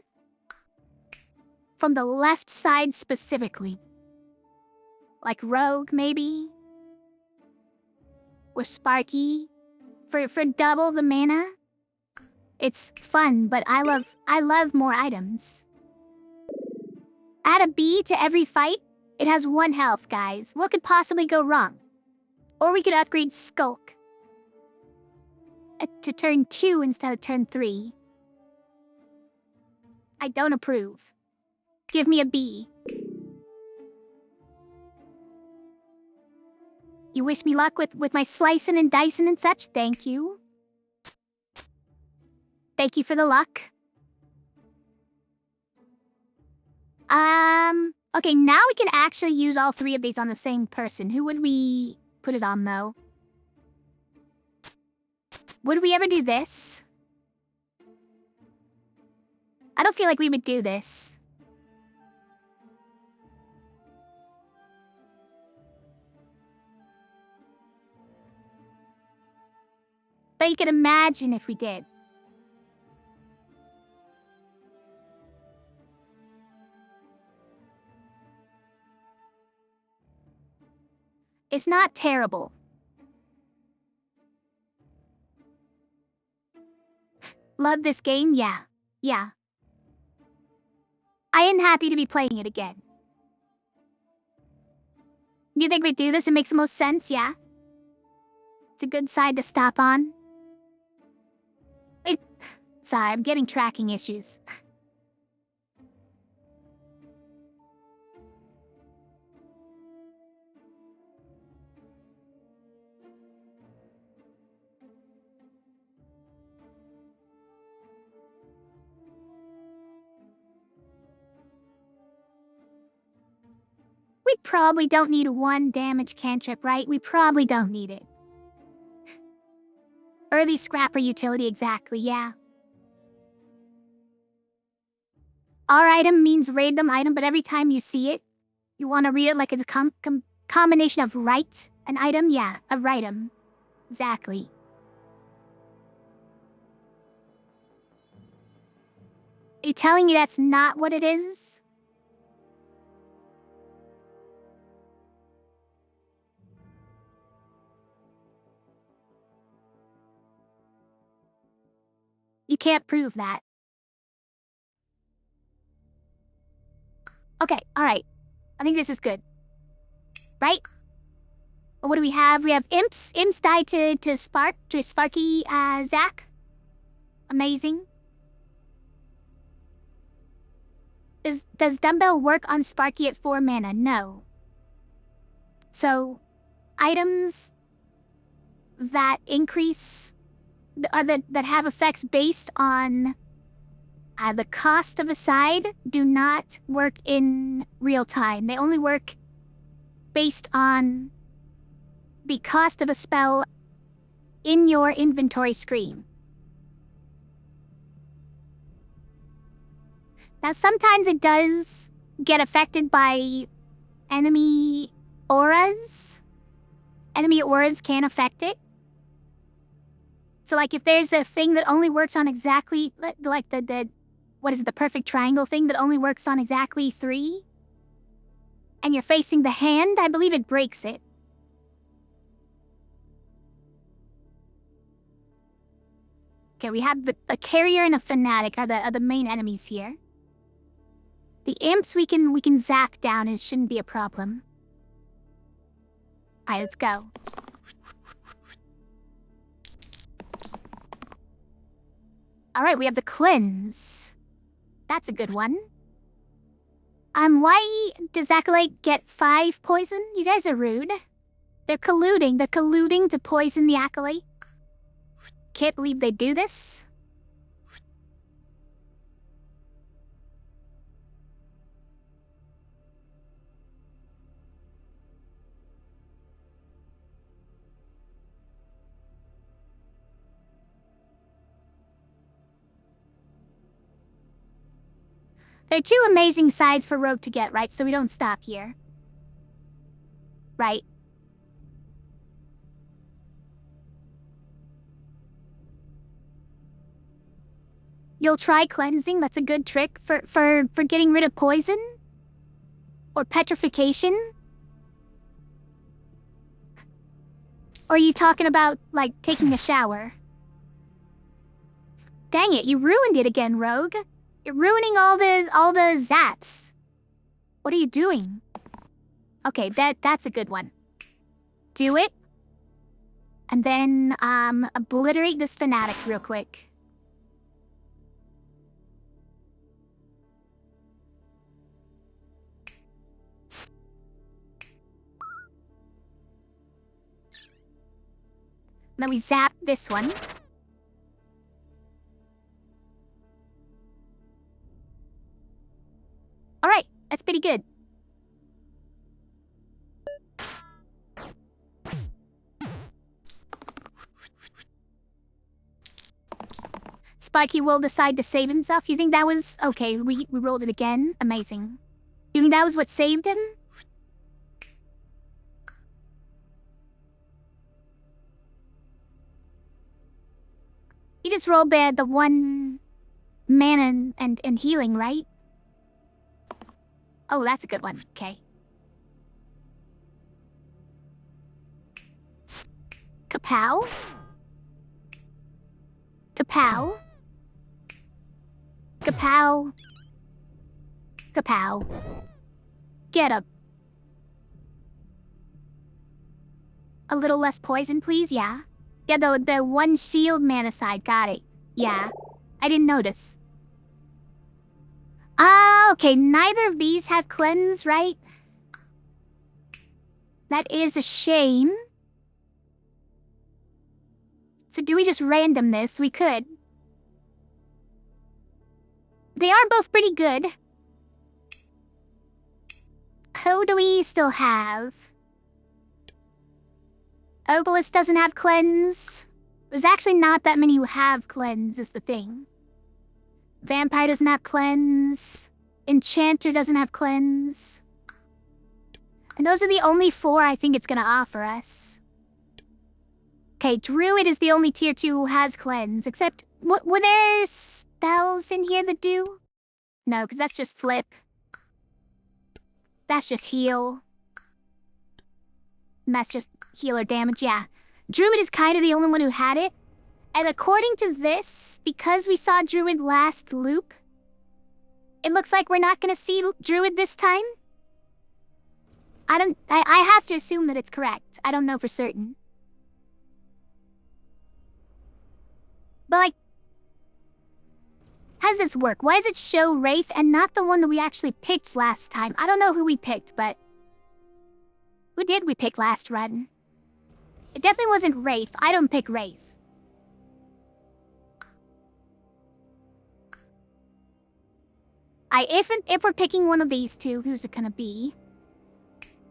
From the left side specifically. Like Rogue, maybe? Or Sparky? For double the mana? It's fun, but I love more items. Add a bee to every fight? It has 1 health, guys. What could possibly go wrong? Or we could upgrade Skulk. To turn 2 instead of turn 3. I don't approve. Give me a bee. You wish me luck with my slicing and dicing and such? Thank you. Thank you for the luck. Okay, now we can actually use all 3 of these on the same person. Who would we put it on, though. Would we ever do this? I don't feel like we would do this. But you could imagine if we did. It's not terrible. Love this game? Yeah. Yeah. I am happy to be playing it again. You think we'd do this? It makes the most sense, yeah? It's a good side to stop on. Wait. Sorry, I'm getting tracking issues. We probably don't need 1 damage cantrip, right? We probably don't need it. Early scrapper utility, exactly, yeah. Our item means random item, but every time you see it, you want to read it like it's a combination of right, an item, yeah, a rightum. Exactly. Are you telling me that's not what it is? You can't prove that. Okay, alright. I think this is good. Right? What do we have? We have imps. Imps die to Sparky, Zach. Amazing. Does Dumbbell work on Sparky at 4 mana? No. So, items that increase, that have effects based on the cost of a side do not work in real time. They only work based on the cost of a spell in your inventory screen. Now, sometimes it does get affected by enemy auras. Enemy auras can affect it. So, like, if there's a thing that only works on exactly, like what is it, the perfect triangle thing that only works on exactly 3? And you're facing the hand, I believe it breaks it. Okay, we have a carrier and a fanatic are the main enemies here. The imps we can zap down, it shouldn't be a problem. Alright, let's go. Alright, we have the cleanse. That's a good one. Why does Acolyte get 5 poison? You guys are rude. They're colluding. They're colluding to poison the Acolyte. Can't believe they do this. There are 2 amazing sides for Rogue to get, right? So we don't stop here. Right. You'll try cleansing? That's a good trick for getting rid of poison? Or petrification? Or are you talking about, like, taking a shower? Dang it, you ruined it again, Rogue. You're ruining all the zaps. What are you doing? Okay, that's a good one. Do it. And then, obliterate this fanatic real quick. Then we zap this one. Alright, that's pretty good. Sparky will decide to save himself. You think that was... Okay, we rolled it again. Amazing. You think that was what saved him? You just rolled the one mana and healing, right? Oh, that's a good one. Okay. Kapow? Kapow? Kapow? Kapow. Get up. A little less poison, please? Yeah. Yeah, the one shield mana side. Got it. Yeah. I didn't notice. Ah, okay. Neither of these have cleanse, right? That is a shame. So do we just random this? We could. They are both pretty good. Who do we still have? Obelisk doesn't have cleanse. There's actually not that many who have cleanse, is the thing. Vampire doesn't have cleanse. Enchanter doesn't have cleanse. And those are the only 4 I think it's gonna offer us. Okay, Druid is the only tier 2 who has cleanse, except... were there spells in here that do? No, because that's just flip. That's just heal. And that's just healer damage, yeah. Druid is kind of the only one who had it. And according to this, because we saw Druid last loop, it looks like we're not gonna see Druid this time. I have to assume that it's correct. I don't know for certain. But like, how does this work? Why does it show Wraith and not the one that we actually picked last time? I don't know who we picked, but... Who did we pick last run? It definitely wasn't Wraith. I don't pick Wraith. If we're picking one of these two, who's it gonna be?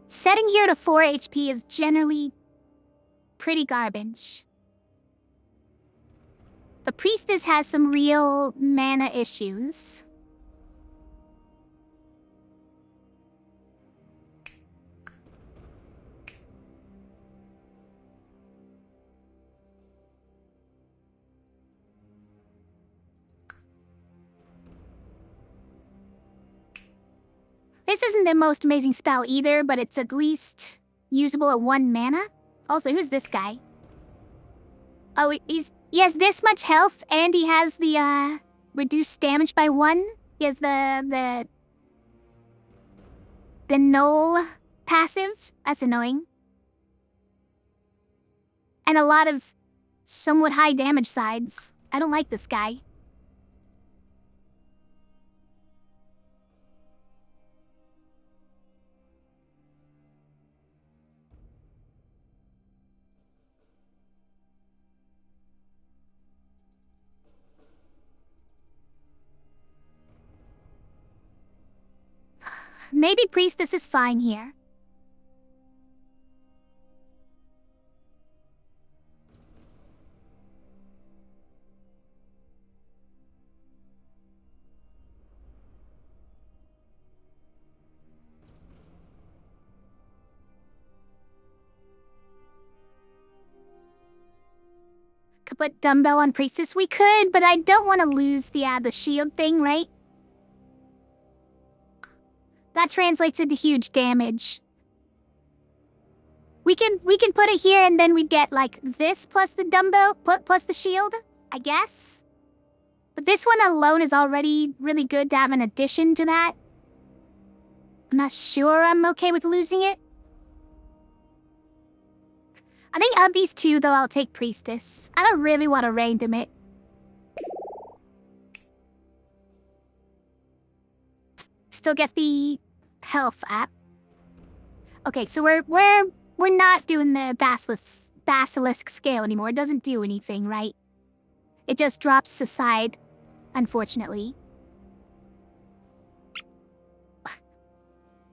Setting here to 4 HP is generally pretty garbage. The Priestess has some real mana issues. This isn't the most amazing spell either, but it's at least usable at 1 mana. Also, who's this guy? Oh, he has this much health, and he has the, reduced damage by 1. He has the null passive. That's annoying. And a lot of somewhat high damage sides. I don't like this guy. Maybe Priestess is fine here. Could put dumbbell on Priestess? We could, but I don't want to lose the shield thing, right? That translates into huge damage. We can put it here and then we get like this plus the dumbbell plus the shield, I guess. But this one alone is already really good to have an addition to that. I'm not sure I'm okay with losing it. I think of these two though, I'll take Priestess. I don't really want to random it. Still get the health app. Okay, so we're not doing the basilisk scale anymore. It doesn't do anything, right? It just drops aside, unfortunately.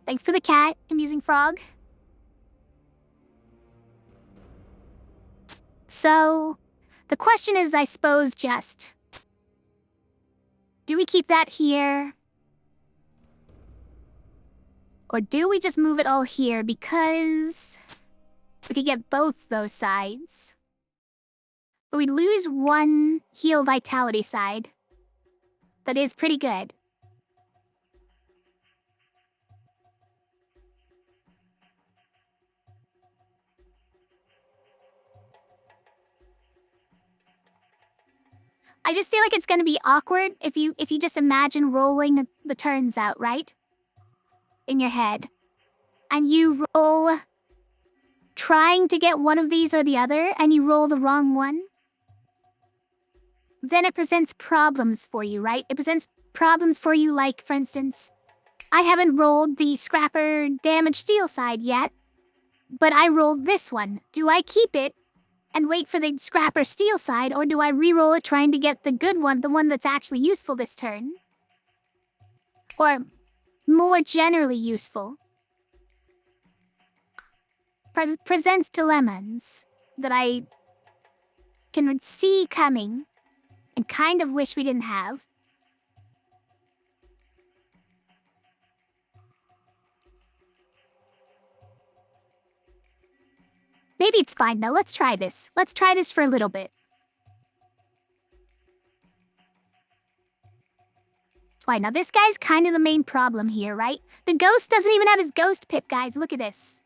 Thanks for the cat, amusing frog. So, the question is, I suppose, just... Do we keep that here? Or do we just move it all here because we could get both those sides? But we lose one heal vitality side. That is pretty good. I just feel like it's gonna be awkward if you just imagine rolling the turns out, right? In your head. And you roll trying to get one of these or the other, and you roll the wrong one. Then it presents problems for you, right? It presents problems for you like, for instance, I haven't rolled the scrapper damage steel side yet, but I rolled this one. Do I keep it and wait for the scrapper steel side, or do I re-roll it trying to get the good one, the one that's actually useful this turn? Or more generally useful. Presents dilemmas that I can see coming and kind of wish we didn't have. Maybe it's fine though. Let's try this. Let's try this for a little bit. Why, now this guy's kind of the main problem here, right? The ghost doesn't even have his ghost pip, guys. Look at this.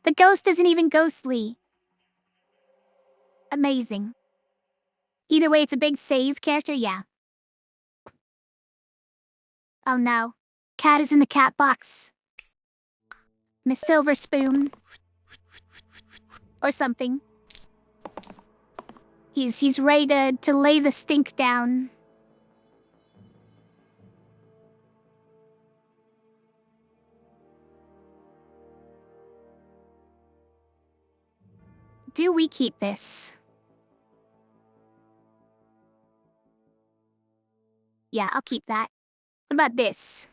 The ghost isn't even ghostly. Amazing. Either way, it's a big save character, yeah. Oh no. Cat is in the cat box. Miss Silver Spoon. Or something. He's ready to lay the stink down. Do we keep this? Yeah, I'll keep that. What about this?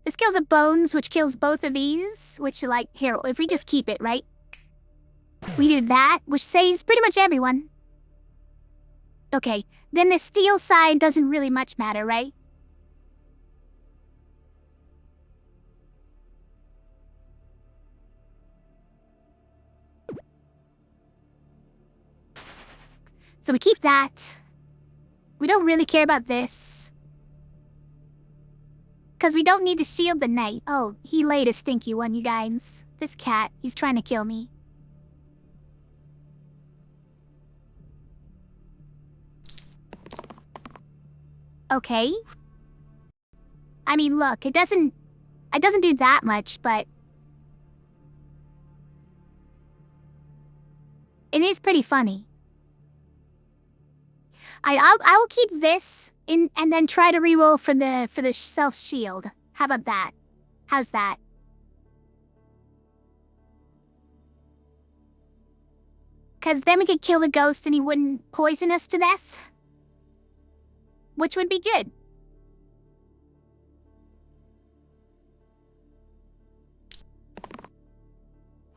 This kills a bones, which kills both of these, which, like, here, if we just keep it, right? We do that, which saves pretty much everyone. Okay, then the steel side doesn't really much matter, right? So we keep that. We don't really care about this. Because we don't need to shield the knight. Oh, he laid a stinky one, you guys. This cat, he's trying to kill me. Okay. I mean, look, it doesn't do that much, but it is pretty funny. I will keep this in and then try to reroll for the self shield. How about that? How's that? Cause then we could kill the ghost and he wouldn't poison us to death. Which would be good.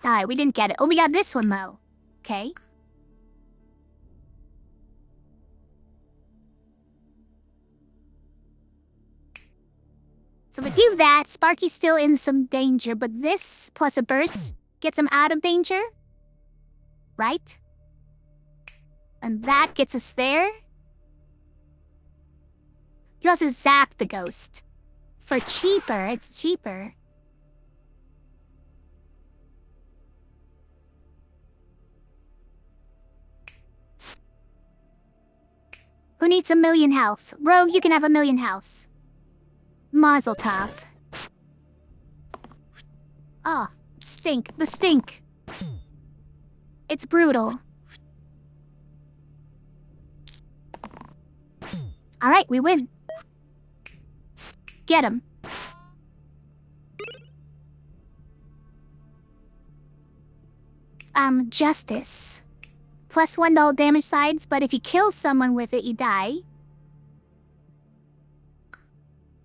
Alright, we didn't get it. Oh, we got this one though. Okay. So we do that. Sparky's still in some danger, but this plus a burst gets him out of danger. Right? And that gets us there. You also zap the ghost. For cheaper, it's cheaper. Who needs 1,000,000 health? Rogue, you can have 1,000,000 health. Mazel tov. Oh, stink. The stink. It's brutal. Alright, we win. Get him. Justice. Plus 1 to all damage sides, but if you kill someone with it, you die.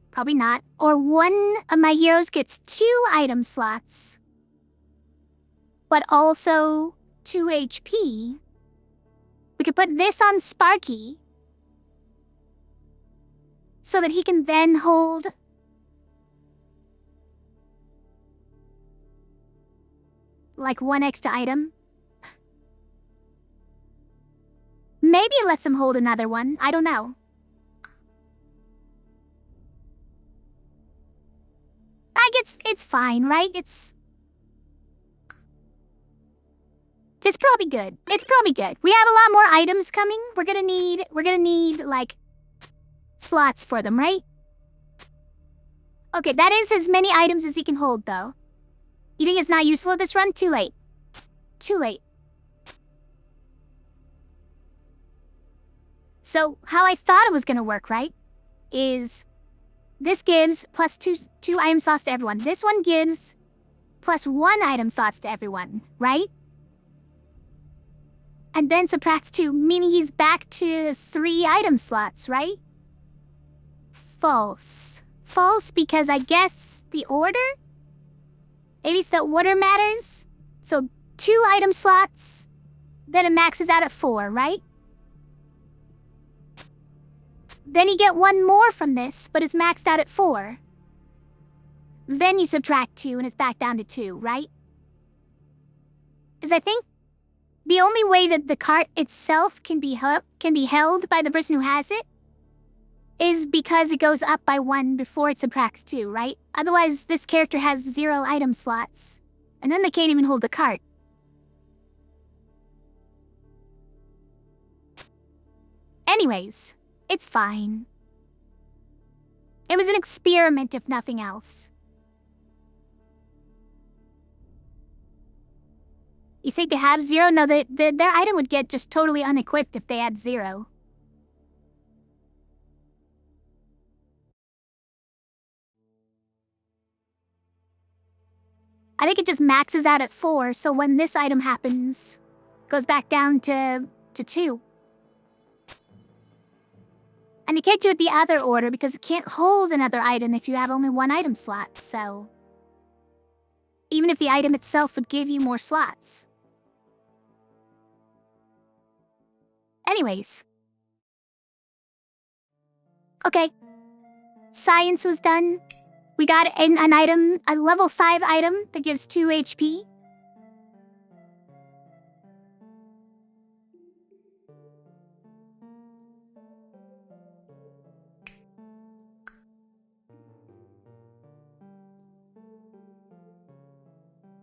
Probably not. Or one of my heroes gets 2 item slots. But also 2 HP. could put this on Sparky so that he can then hold like one extra item. Maybe it lets him hold another one. I don't know. It's fine, right? It's probably good. It's probably good. We have a lot more items coming. We're gonna need like slots for them, right? Okay, that is as many items as he can hold though. You think it's not useful at this run? Too late. Too late. So, how I thought it was gonna work, right, is this gives plus two item slots to everyone. This one gives plus 1 item slots to everyone, right? And then subtracts 2, meaning he's back to 3 item slots, right? False. False because I guess the order? Maybe it's the order matters? So 2 item slots, then it maxes out at 4, right? Then you get 1 more from this, but it's maxed out at 4. Then you subtract 2 and it's back down to 2, right? Because I think the only way that the cart itself can be held by the person who has it is because it goes up by 1 before it subtracts 2, right? Otherwise, this character has 0 item slots. And then they can't even hold the cart. Anyways, it's fine. It was an experiment, if nothing else. You think they have 0? No, their item would get just totally unequipped if they had 0. I think it just maxes out at 4, so when this item happens, it goes back down to 2. And you can't do it the other order because it can't hold another item if you have only 1 item slot, so even if the item itself would give you more slots. Anyways. Okay. Science was done. We got an item, a level 5 item that gives 2 HP.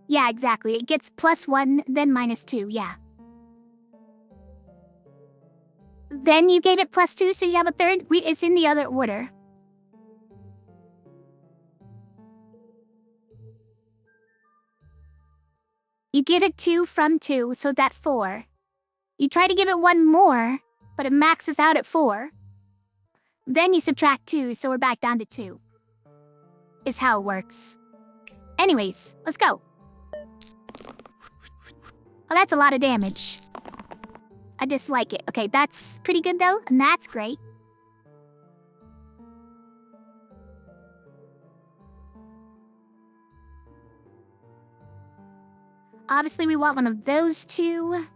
Yeah, exactly. It gets +1, then -2, yeah. Then you gave it +2, so you have a third. It's in the other order. You get a 2 from 2, so that's 4. You try to give it 1 more, but it maxes out at 4. Then you subtract 2, so we're back down to 2. Is how it works. Anyways, let's go. Oh, that's a lot of damage. I dislike it. Okay, that's pretty good though, and that's great. Obviously, we want one of those 2.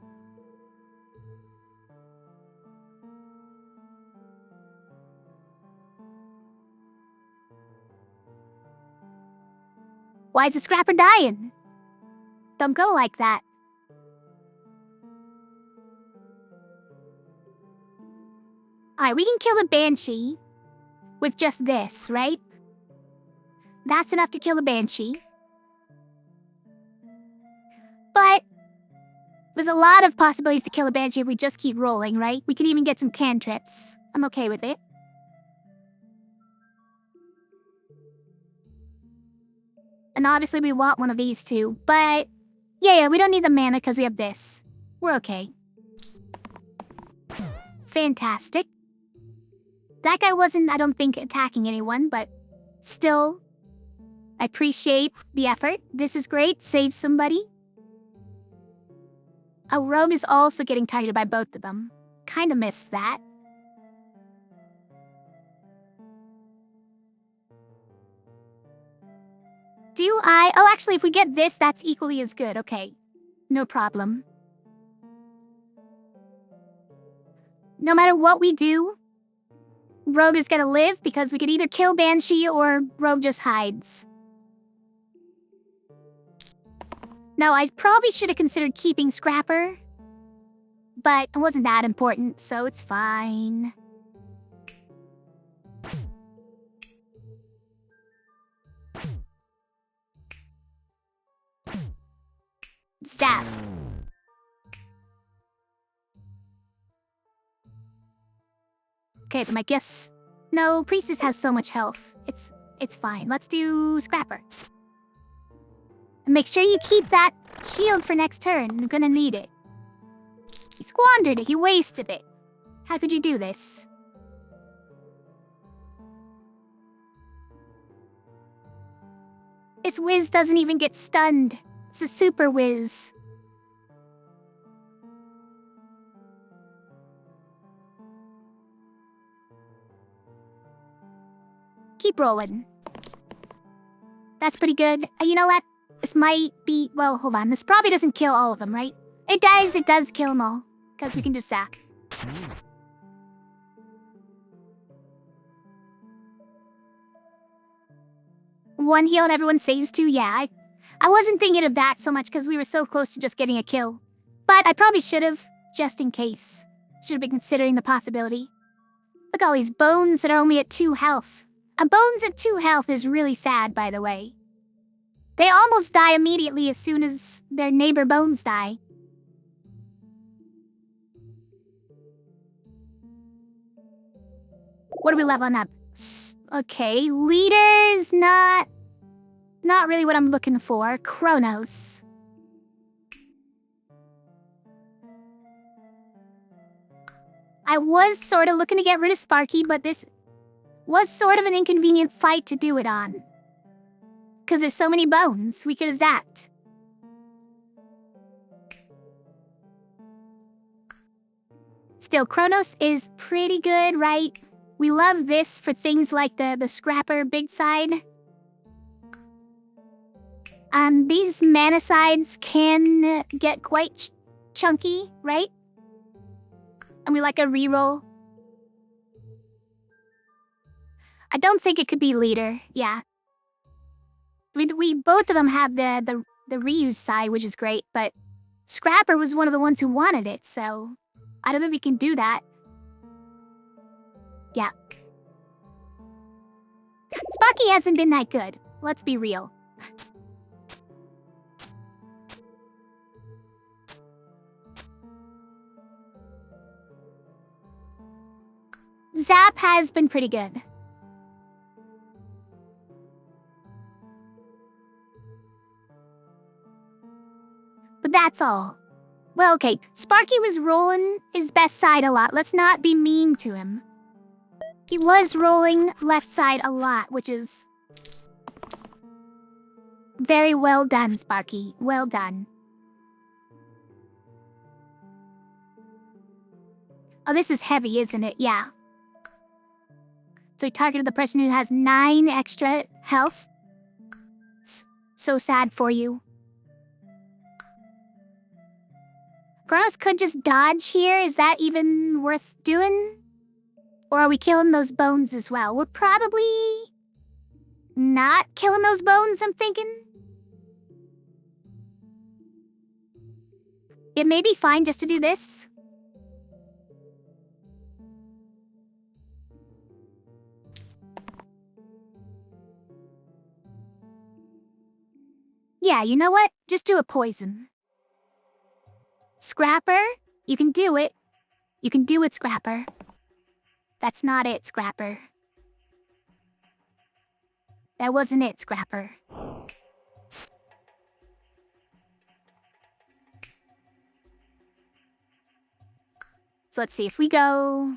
Why is the scrapper dying? Don't go like that. Alright, we can kill the Banshee with just this, right? That's enough to kill the Banshee. But there's a lot of possibilities to kill a Banshee if we just keep rolling, right? We could even get some cantrips. I'm okay with it. And obviously we want one of these 2, but yeah, we don't need the mana because we have this. We're okay. Fantastic. That guy wasn't, I don't think, attacking anyone, but still, I appreciate the effort. This is great. Save somebody. Oh, Rogue is also getting targeted by both of them. Kinda missed that. Do I? Oh, actually, if we get this, that's equally as good. Okay. No problem. no matter what we do, Rogue is gonna live because we could either kill Banshee or Rogue just hides. Now, I probably should have considered keeping Scrapper, but it wasn't that important, so it's fine. Zap. Okay, but my guess... No, Priestess has so much health. It's fine. Let's do Scrapper. And make sure you keep that shield for next turn. You're gonna need it. You squandered it. You wasted it. How could you do this? This whiz doesn't even get stunned. It's a super whiz. Keep rolling. That's pretty good. You know what? This might be... Well, hold on. This probably doesn't kill all of them, right? It does. It does kill them all. Because we can just zap. One heal and everyone saves too? Yeah, I wasn't thinking of that so much because we were so close to just getting a kill. But I probably should have, just in case. Should have been considering the possibility. Look at all these bones that are only at 2 health. A bones at 2 health is really sad, by the way. They almost die immediately as soon as their neighbor bones die. What are we leveling up? Okay, leader's not really what I'm looking for. Kronos. I was sort of looking to get rid of Sparky, but this was sort of an inconvenient fight to do it on. Because there's so many bones, we could have zapped. Still, Kronos is pretty good, right? We love this for things like the Scrapper big side. These manicides can get quite chunky, right? And we like a reroll. I don't think it could be leader, yeah. We both of them have the reuse side, which is great, but Scrapper was one of the ones who wanted it, so I don't know if we can do that. Yeah. Sparky hasn't been that good. Let's be real. Zap has been pretty good. But that's all. Well, okay, Sparky was rolling his best side a lot. Let's not be mean to him. He was rolling left side a lot, which is very well done, Sparky. Well done. Oh, this is heavy, isn't it? Yeah. So he targeted the person who has 9 extra health. So sad for you. Kronos could just dodge here. Is that even worth doing? Or are we killing those bones as well? We're probably not killing those bones, I'm thinking. It may be fine just to do this. Yeah, you know what? Just do a poison. Scrapper, you can do it. You can do it, Scrapper. That's not it, Scrapper. That wasn't it, Scrapper. So let's see if we go...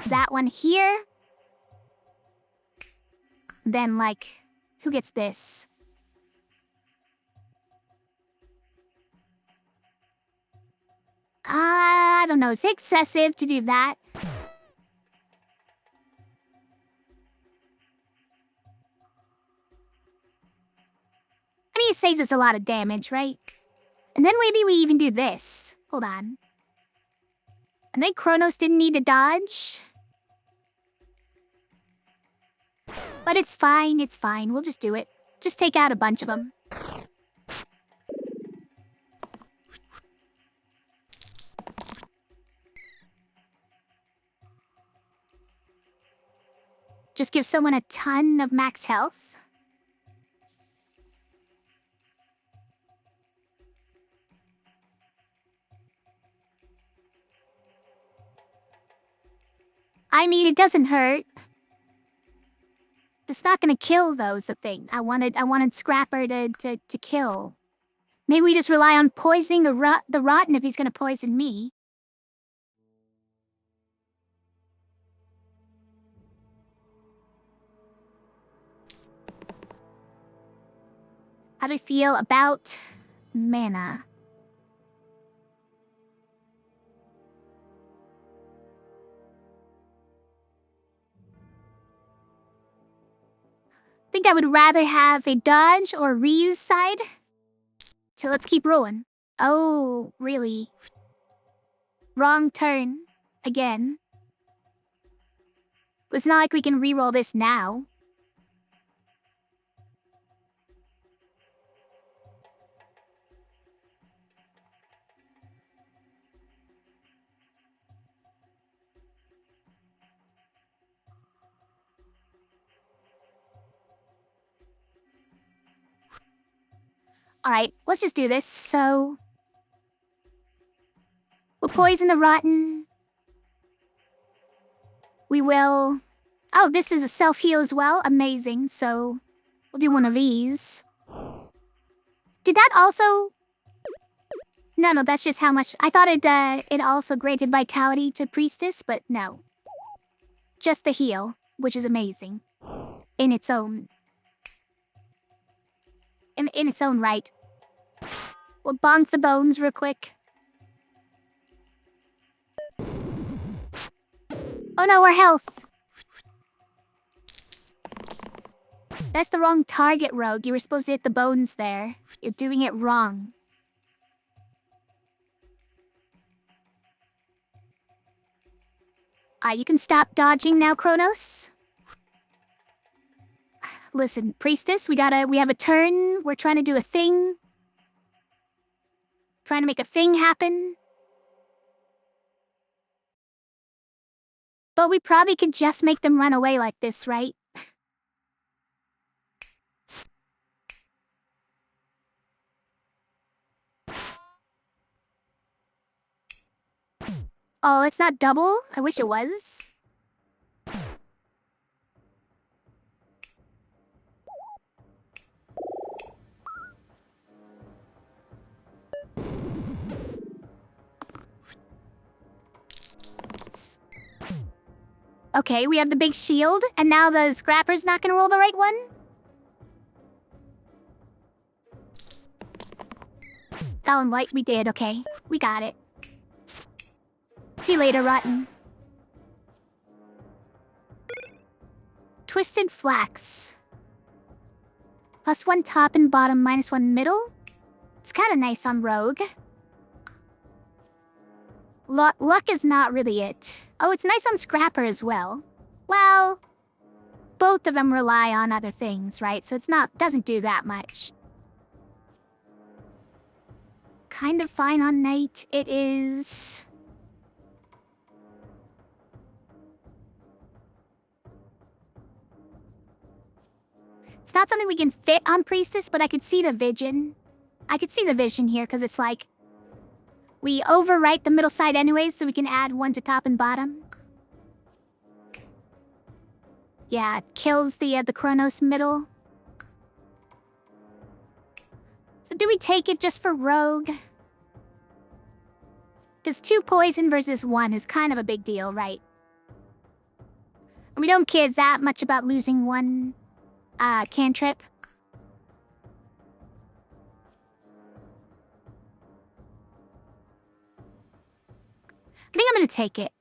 that one here. Then, like, who gets this? I don't know, it's excessive to do that. I mean, it saves us a lot of damage, right? And then maybe we even do this. Hold on. And then Kronos didn't need to dodge. But it's fine, it's fine. We'll just do it. Just take out a bunch of them. Just give someone a ton of max health. I mean, it doesn't hurt. It's not gonna kill, though, is the thing. I wanted Scrapper to kill. Maybe we just rely on poisoning the rotten if he's gonna poison me. How do I feel about mana? I think I would rather have a dodge or reuse side. So let's keep rolling. Oh, really? Wrong turn. Again. It's not like we can reroll this now. Alright, let's just do this. So we'll poison the rotten. We will... Oh, this is a self-heal as well. Amazing. So we'll do one of these. Did that also... No, that's just how much... I thought it also granted vitality to Priestess, but no. Just the heal, which is amazing. In its own... In its own right. We'll bonk the bones real quick. Oh no, our health! That's the wrong target, Rogue. You were supposed to hit the bones there. You're doing it wrong. Alright, you can stop dodging now, Kronos. Listen, Priestess, we have a turn. We're trying to do a thing. Trying to make a thing happen. But we probably could just make them run away like this, right? Oh, it's not double? I wish it was. Okay, we have the big shield, and now the Scrapper's not gonna roll the right one? Colin White, we did, okay. We got it. See you later, Rotten. Twisted Flax. +1 top and bottom, -1 middle? It's kinda nice on Rogue. Luck is not really it. Oh, it's nice on Scrapper as well. Well, both of them rely on other things, right? So doesn't do that much. Kind of fine on Knight. It is... It's not something we can fit on Priestess, but I could see the vision. I could see the vision here, because it's like... We overwrite the middle side anyways, so we can add 1 to top and bottom. Yeah, it kills the Kronos middle. So do we take it just for Rogue? Because 2 poison versus 1 is kind of a big deal, right? And we don't care that much about losing 1 cantrip. I think I'm gonna take it.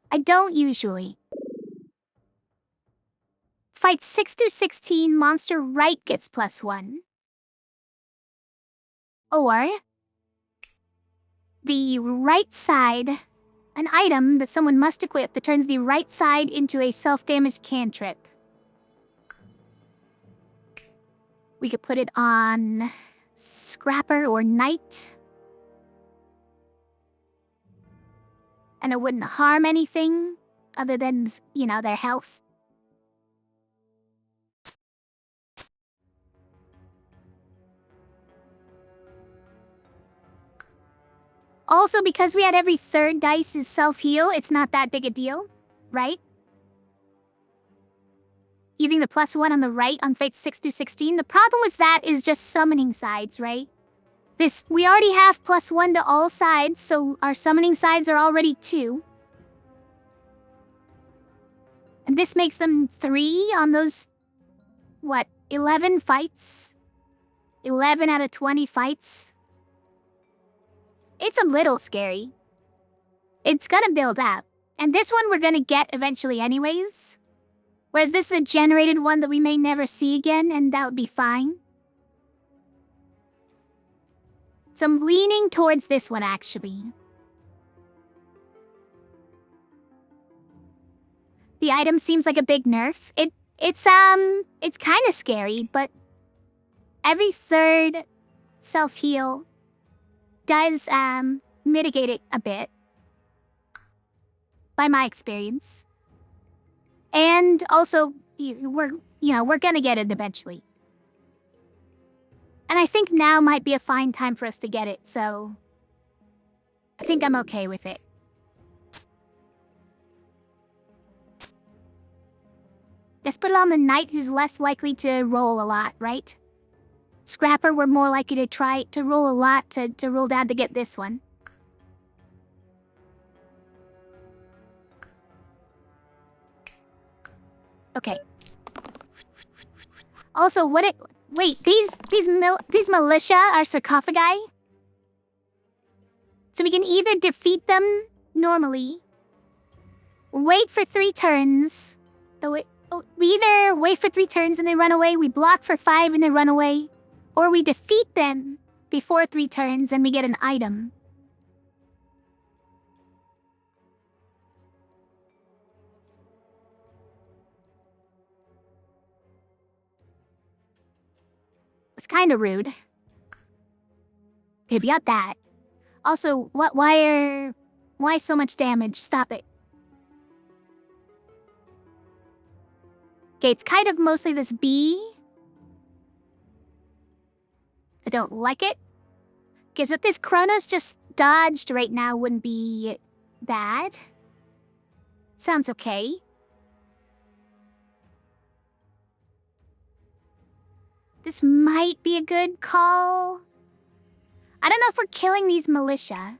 I don't usually. Fight 6 through 16, monster right gets +1. Or... the right side an item that someone must equip that turns the right side into a self-damage cantrip. We could put it on Scrapper or Knight. And it wouldn't harm anything other than, their health. Also, because we had every third dice is self-heal, it's not that big a deal, right? Using the +1 on the right on fates 6 through 16, the problem with that is just summoning sides, right? We already have +1 to all sides, so our summoning sides are already 2. And this makes them 3 on those, 11 fights? 11 out of 20 fights? It's a little scary. It's gonna build up. And this one we're gonna get eventually anyways. Whereas this is a generated one that we may never see again, and that would be fine. So I'm leaning towards this one, actually. The item seems like a big nerf. It's kind of scary, but every third self-heal does mitigate it a bit, by my experience. And also, we're gonna get it eventually. And I think now might be a fine time for us to get it, so I think I'm okay with it. Let's put it on the Knight, who's less likely to roll a lot, right? Scrapper, we're more likely to try to roll a lot to roll down to get this one. Okay. Also, wait, these militia are sarcophagi? So we can either defeat them normally, wait for 3 turns, we either wait for 3 turns and they run away, we block for 5 and they run away, or we defeat them before 3 turns and we get an item. It's kind of rude. Okay, beyond that. Also, why so much damage? Stop it. Okay, it's kind of mostly this bee. I don't like it. Because if this Kronos just dodged right now wouldn't be bad. Sounds okay. This might be a good call. I don't know if we're killing these militia.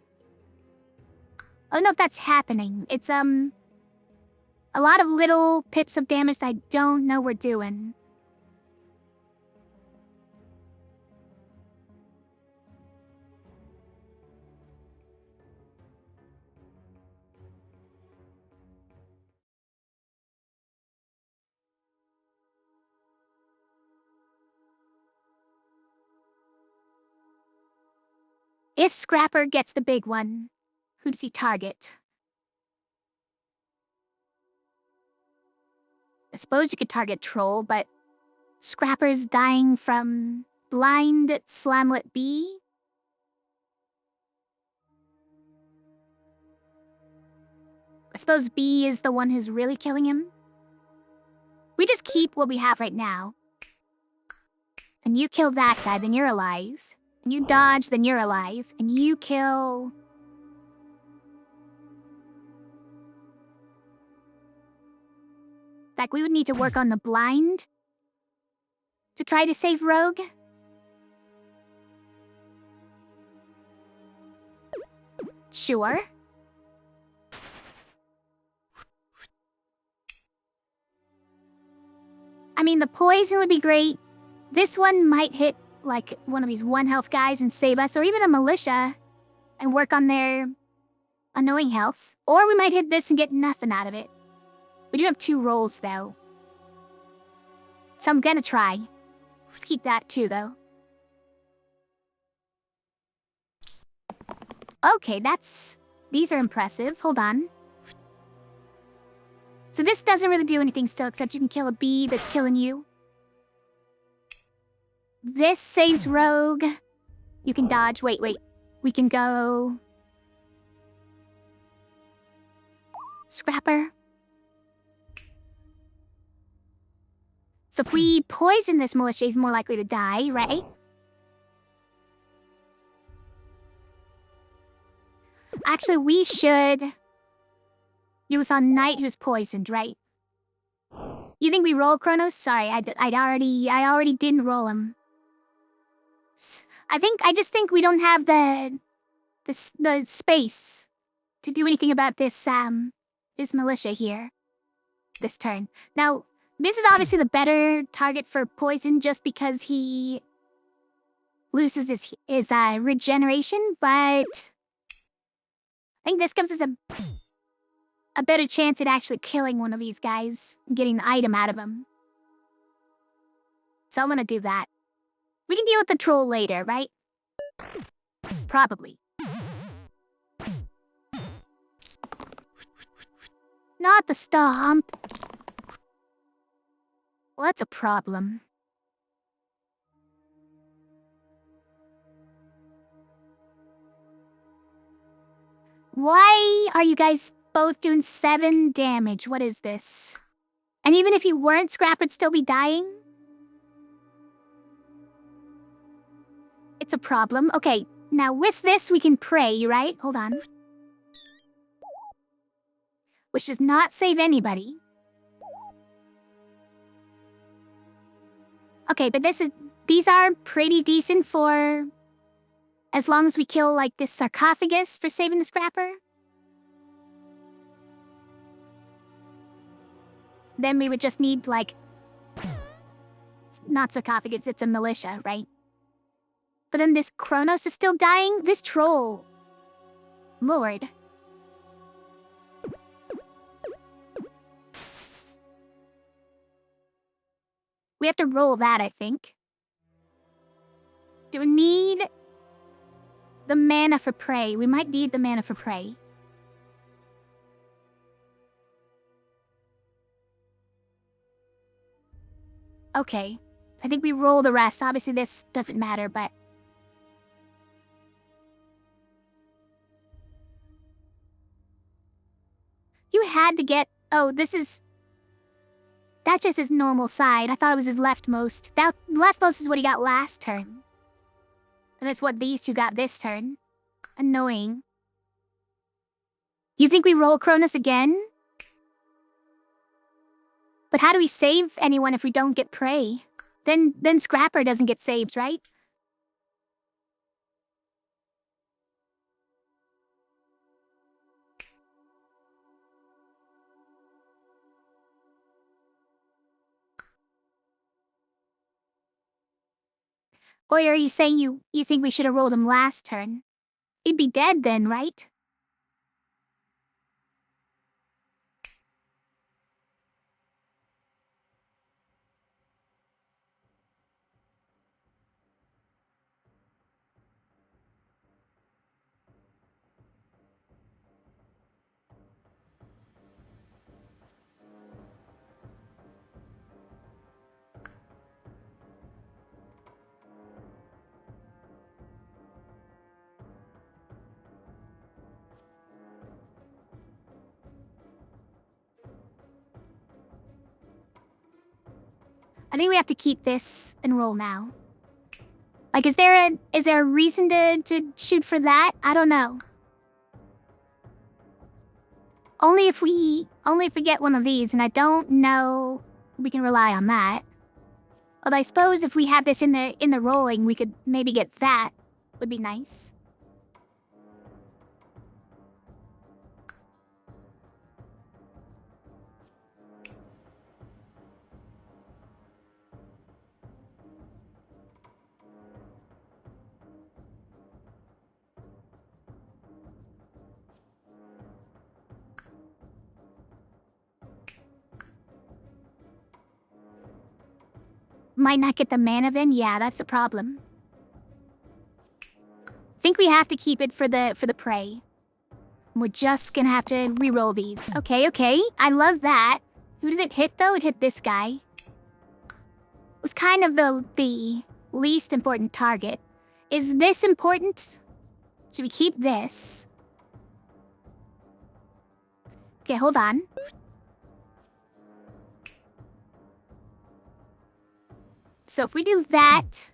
I don't know if that's happening. It's, a lot of little pips of damage that I don't know we're doing. If Scrapper gets the big one, who does he target? I suppose you could target Troll, but Scrapper's dying from blind Slamlet B? I suppose B is the one who's really killing him? We just keep what we have right now. And you kill that guy, then you're alive. And you dodge, then you're alive. And you kill... Like, we would need to work on the blind to try to save Rogue. Sure. I mean, the poison would be great. This one might hit, like, one of these 1-health guys and save us, or even a militia, and work on their annoying health. Or we might hit this and get nothing out of it. We do have 2 rolls, though. So I'm gonna try. Let's keep that too, though. Okay, that's These are impressive. Hold on. So this doesn't really do anything still, except you can kill a bee that's killing you. This saves rogue. You can dodge. Wait. We can go... Scrapper. So if we poison this militia, he's more likely to die, right? Actually, we should... It was on Knight who's poisoned, right? You think we roll Kronos? Sorry, I already didn't roll him. I just think we don't have the space to do anything about this militia here this turn. Now, this is obviously the better target for poison just because he loses his regeneration, but I think this gives us a better chance at actually killing one of these guys and getting the item out of him. So I'm gonna do that. We can deal with the troll later, right? Probably. Not the stomp. Well, that's a problem. Why are you guys both doing 7 damage? What is this? And even if you weren't, Scrap would still be dying? It's a problem. Okay, now with this we can pray, right? Hold on. Which does not save anybody. Okay, but these are pretty decent for... as long as we kill, like, this sarcophagus for saving the Scrapper. Then we would just need, like... not sarcophagus, it's a militia, right? But then this Kronos is still dying? This troll. Lord. We have to roll that, I think. Do we need the mana for prey? We might need the mana for prey. Okay. I think we roll the rest. Obviously, this doesn't matter, but... You had to get... Oh, this is... That just his normal side. I thought it was his leftmost. That leftmost is what he got last turn. And that's what these two got this turn. Annoying. You think we roll Kronos again? But how do we save anyone if we don't get prey? Then Scrapper doesn't get saved, right? Or are you saying you think we should have rolled him last turn? He'd be dead then, right? I think we have to keep this and roll now. Like, is there a reason to shoot for that? I don't know. Only if we get one of these, and I don't know we can rely on that. Although I suppose if we have this in the rolling, we could maybe get that. Would be nice. Might not get the mana then? Yeah, that's the problem. Think we have to keep it for the prey. We're just gonna have to re-roll these. Okay, okay. I love that. Who did it hit, though? It hit this guy. It was kind of the least important target. Is this important? Should we keep this? Okay, hold on. So if we do that,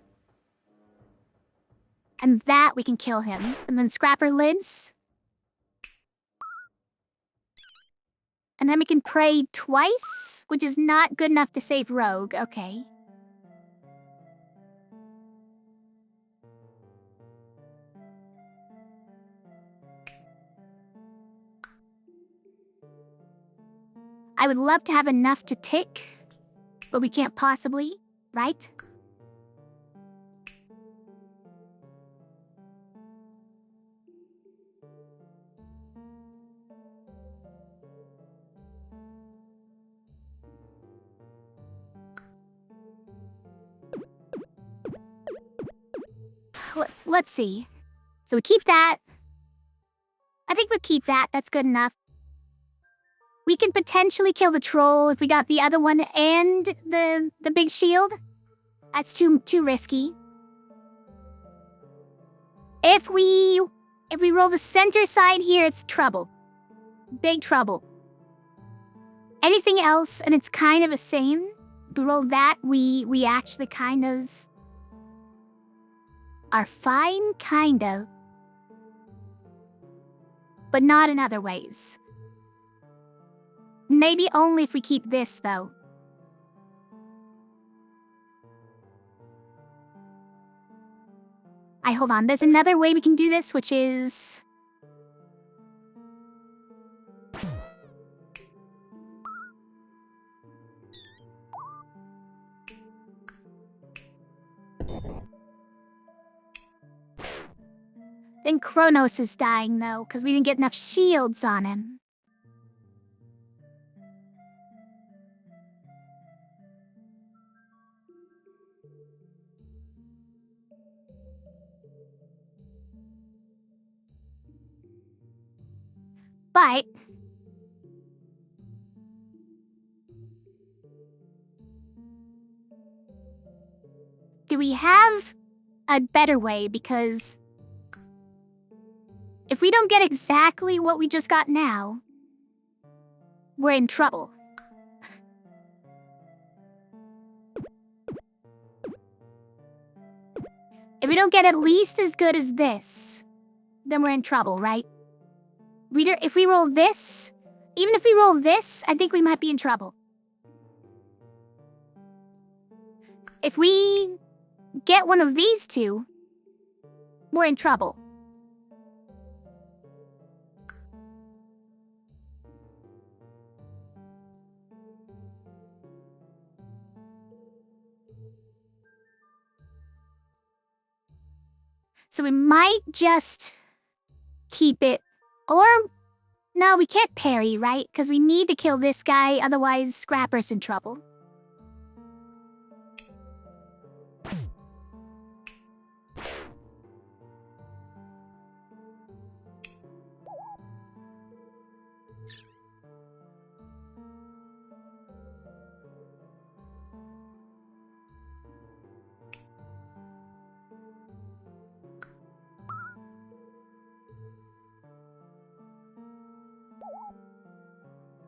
and that, we can kill him. And then scrapper lids. And then we can pray twice, which is not good enough to save Rogue. Okay. I would love to have enough to tick, but we can't possibly, right? Let's see. So we keep that. I think we'll keep that. That's good enough. We can potentially kill the troll if we got the other one and the big shield. That's too risky. If we roll the center side here, it's trouble. Big trouble. Anything else, and it's kind of the same. If we roll that, we actually kind of are fine, kind of. But not in other ways. Maybe only if we keep this, though. Hold on. There's another way we can do this, which is... Then Kronos is dying, though, because we didn't get enough shields on him. But... do we have a better way? Because... if we don't get exactly what we just got now, we're in trouble. If we don't get at least as good as this, then we're in trouble, right? Reader, if we roll this, even if we roll this, I think we might be in trouble. If we get one of these two, we're in trouble. So we might just keep it. Or, no, we can't parry, right? Because we need to kill this guy, otherwise Scrapper's in trouble.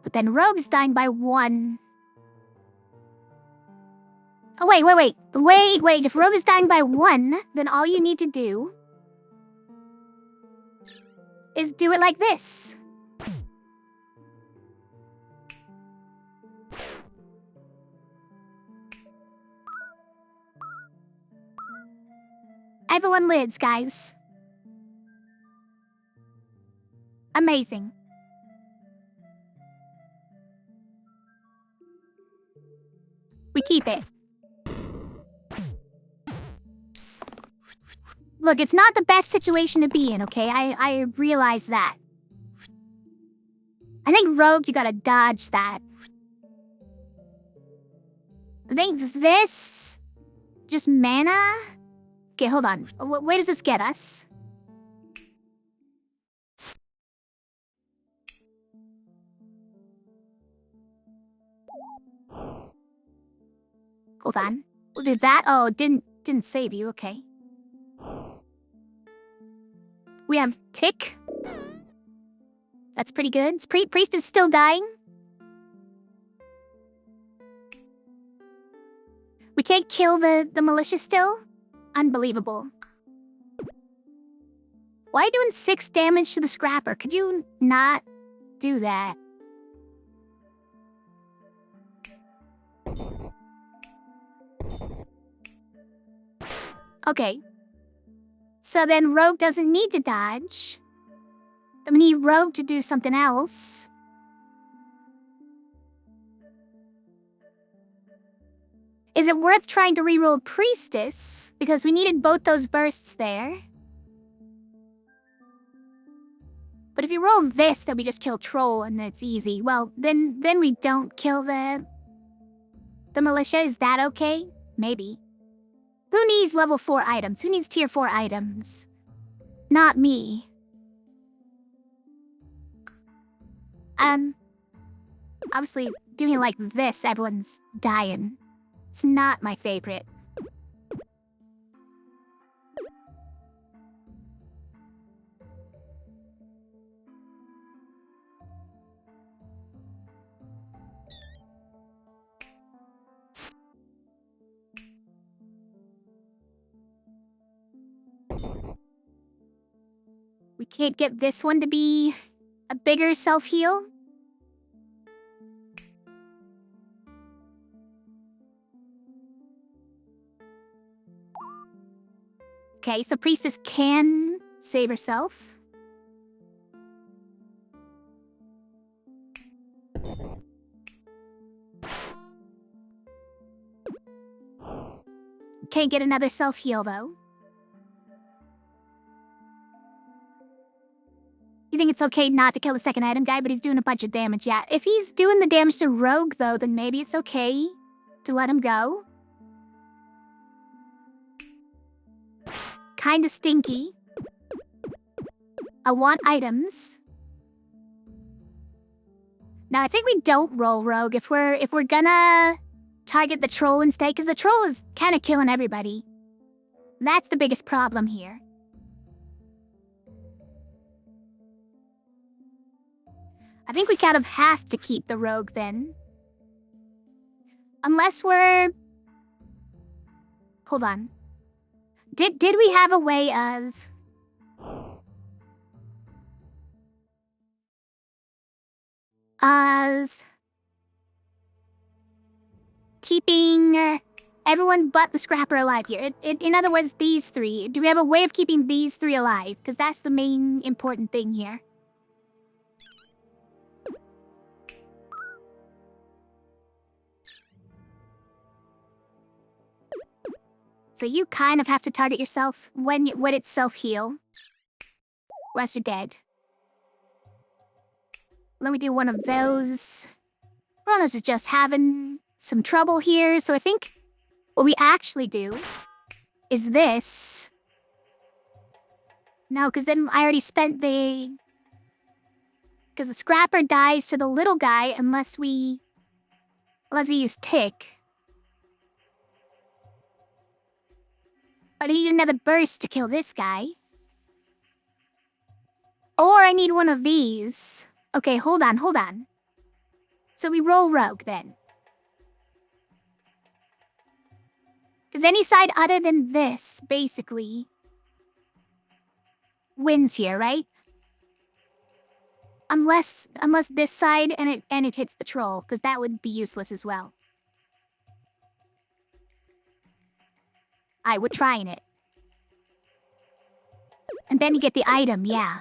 But then Rogue's dying by 1. Oh, wait. If Rogue is dying by 1, then all you need to do is do it like this. Everyone lives, guys. Amazing. We keep it. Look, it's not the best situation to be in, okay? I realize that. I think Rogue, you gotta dodge that. I think this... just mana? Okay, hold on. Where does this get us? Hold on. We'll do that. Oh, didn't save you. Okay. We have Tick. That's pretty good. Priest is still dying. We can't kill the militia still? Unbelievable. Why are you doing 6 damage to the scrapper? Could you not do that? Okay. So then Rogue doesn't need to dodge. Then we need Rogue to do something else. Is it worth trying to reroll Priestess? Because we needed both those bursts there. But if you roll this, then we just kill Troll and it's easy. Well, then we don't kill the militia. Is that okay? Maybe. Who needs level 4 items? Who needs tier 4 items? Not me. Obviously, doing it like this, everyone's dying. It's not my favorite. We can't get this one to be a bigger self-heal? Okay, so Priestess can save herself. Can't get another self-heal, though. You think it's okay not to kill the second item guy, but he's doing a bunch of damage, yeah. If he's doing the damage to Rogue, though, then maybe it's okay to let him go. Kinda stinky. I want items. Now, I think we don't roll Rogue if we're gonna target the Troll instead, because the Troll is kind of killing everybody. That's the biggest problem here. I think we kind of have to keep the Rogue then. Unless we're... Hold on. Did we have a way of... keeping everyone but the scrapper alive here? In other words, these 3. Do we have a way of keeping these 3 alive? Because that's the main important thing here. So you kind of have to target yourself when it's self-heal. Or else you're dead. Let me do one of those. Kronos is just having some trouble here, so I think what we actually do is this. No, because then I already spent the... Because the scrapper dies to the little guy unless we use Tick. But I need another burst to kill this guy. Or I need one of these. Okay, hold on. So we roll Rogue then. Because any side other than this, basically, wins here, right? Unless this side and it hits the Troll, because that would be useless as well. We're trying it. And then you get the item, yeah.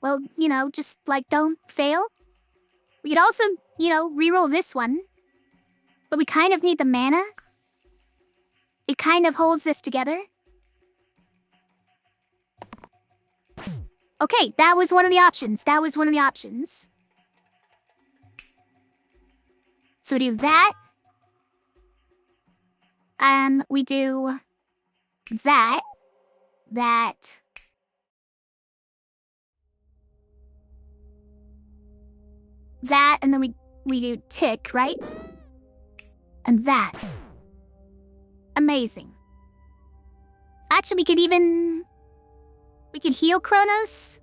Well, just, don't fail. We could also, reroll this one. But we kind of need the mana. It kind of holds this together. Okay, that was one of the options. So we do that. We do that. that, and then we do tick, right? And that. Amazing. Actually, we could heal Kronos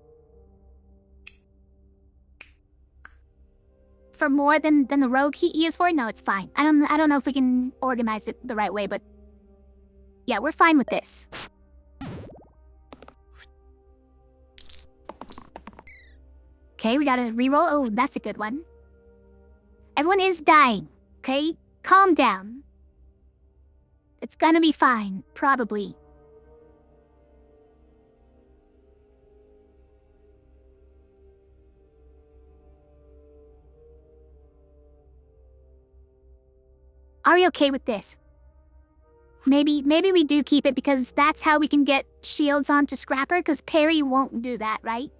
for more than the rogue he is for. No, it's fine. I don't know if we can organize it the right way, but yeah, we're fine with this. Okay, we gotta reroll. Oh, that's a good one. Everyone is dying, okay? Calm down. It's gonna be fine, probably. Are we okay with this? Maybe we do keep it because that's how we can get shields onto Scrapper, because Perry won't do that, right?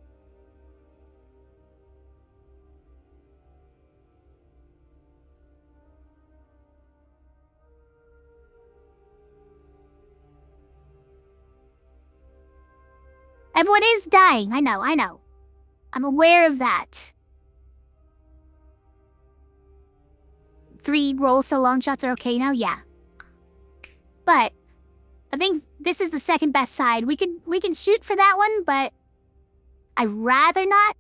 Everyone is dying, I know. I'm aware of that. 3 roll so long shots are okay now, yeah. But I think this is the second best side. We can shoot for that one, but I'd rather not.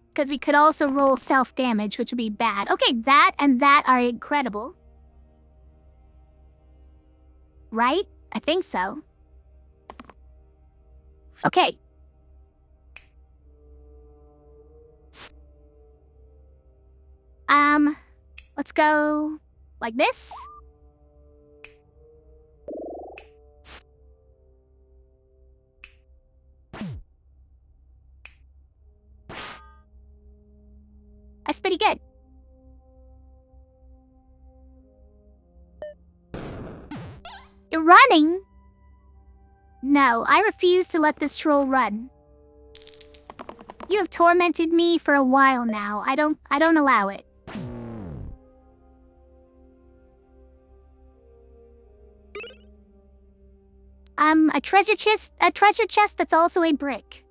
Because we could also roll self-damage, which would be bad. Okay, that and that are incredible. Right? I think so. Okay. Let's go like this. That's pretty good. You're running? No, I refuse to let this troll run. You have tormented me for a while now. I don't allow it. A treasure chest that's also a brick.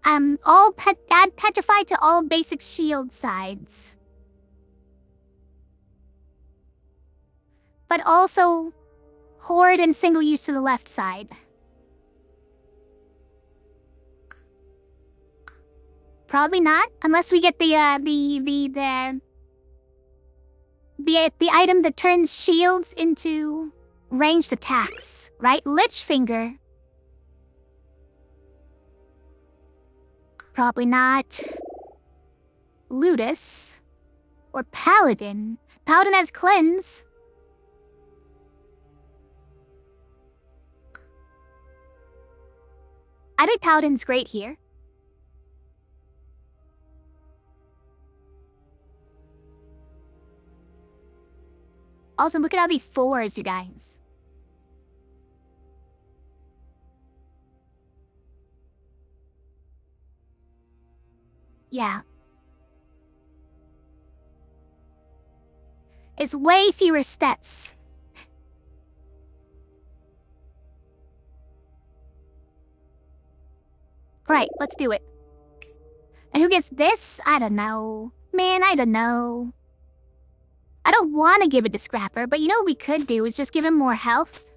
Add petrify to all basic shield sides. But also horde and single use to the left side. Probably not, unless we get the item that turns shields into ranged attacks, right? Lichfinger. Probably not. Ludus. Or Paladin. Paladin has cleanse. I think Paladin's great here. Also, look at all these 4s, you guys. Yeah. It's way fewer steps. Right, let's do it. And who gets this? I don't know. Man, I don't know. I don't want to give it to Scrapper, but you know what we could do is just give him more health.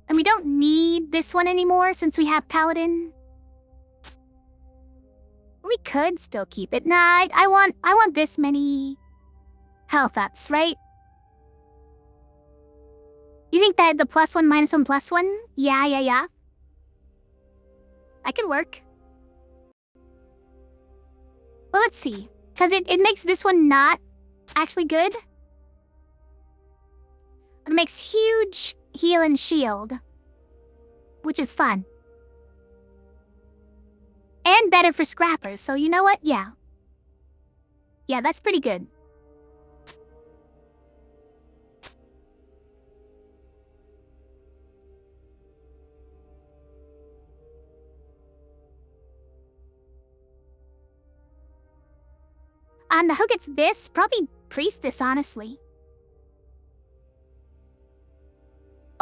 And we don't need this one anymore since we have Paladin. We could still keep it. Nah, I want this many health ups, right? You think that the +1, -1, +1? Yeah. I could work. Well, let's see. Because it makes this one not actually good. It makes huge heal and shield. Which is fun. And better for scrappers, so you know what? Yeah. Yeah, that's pretty good. Who gets this? Probably Priestess, honestly.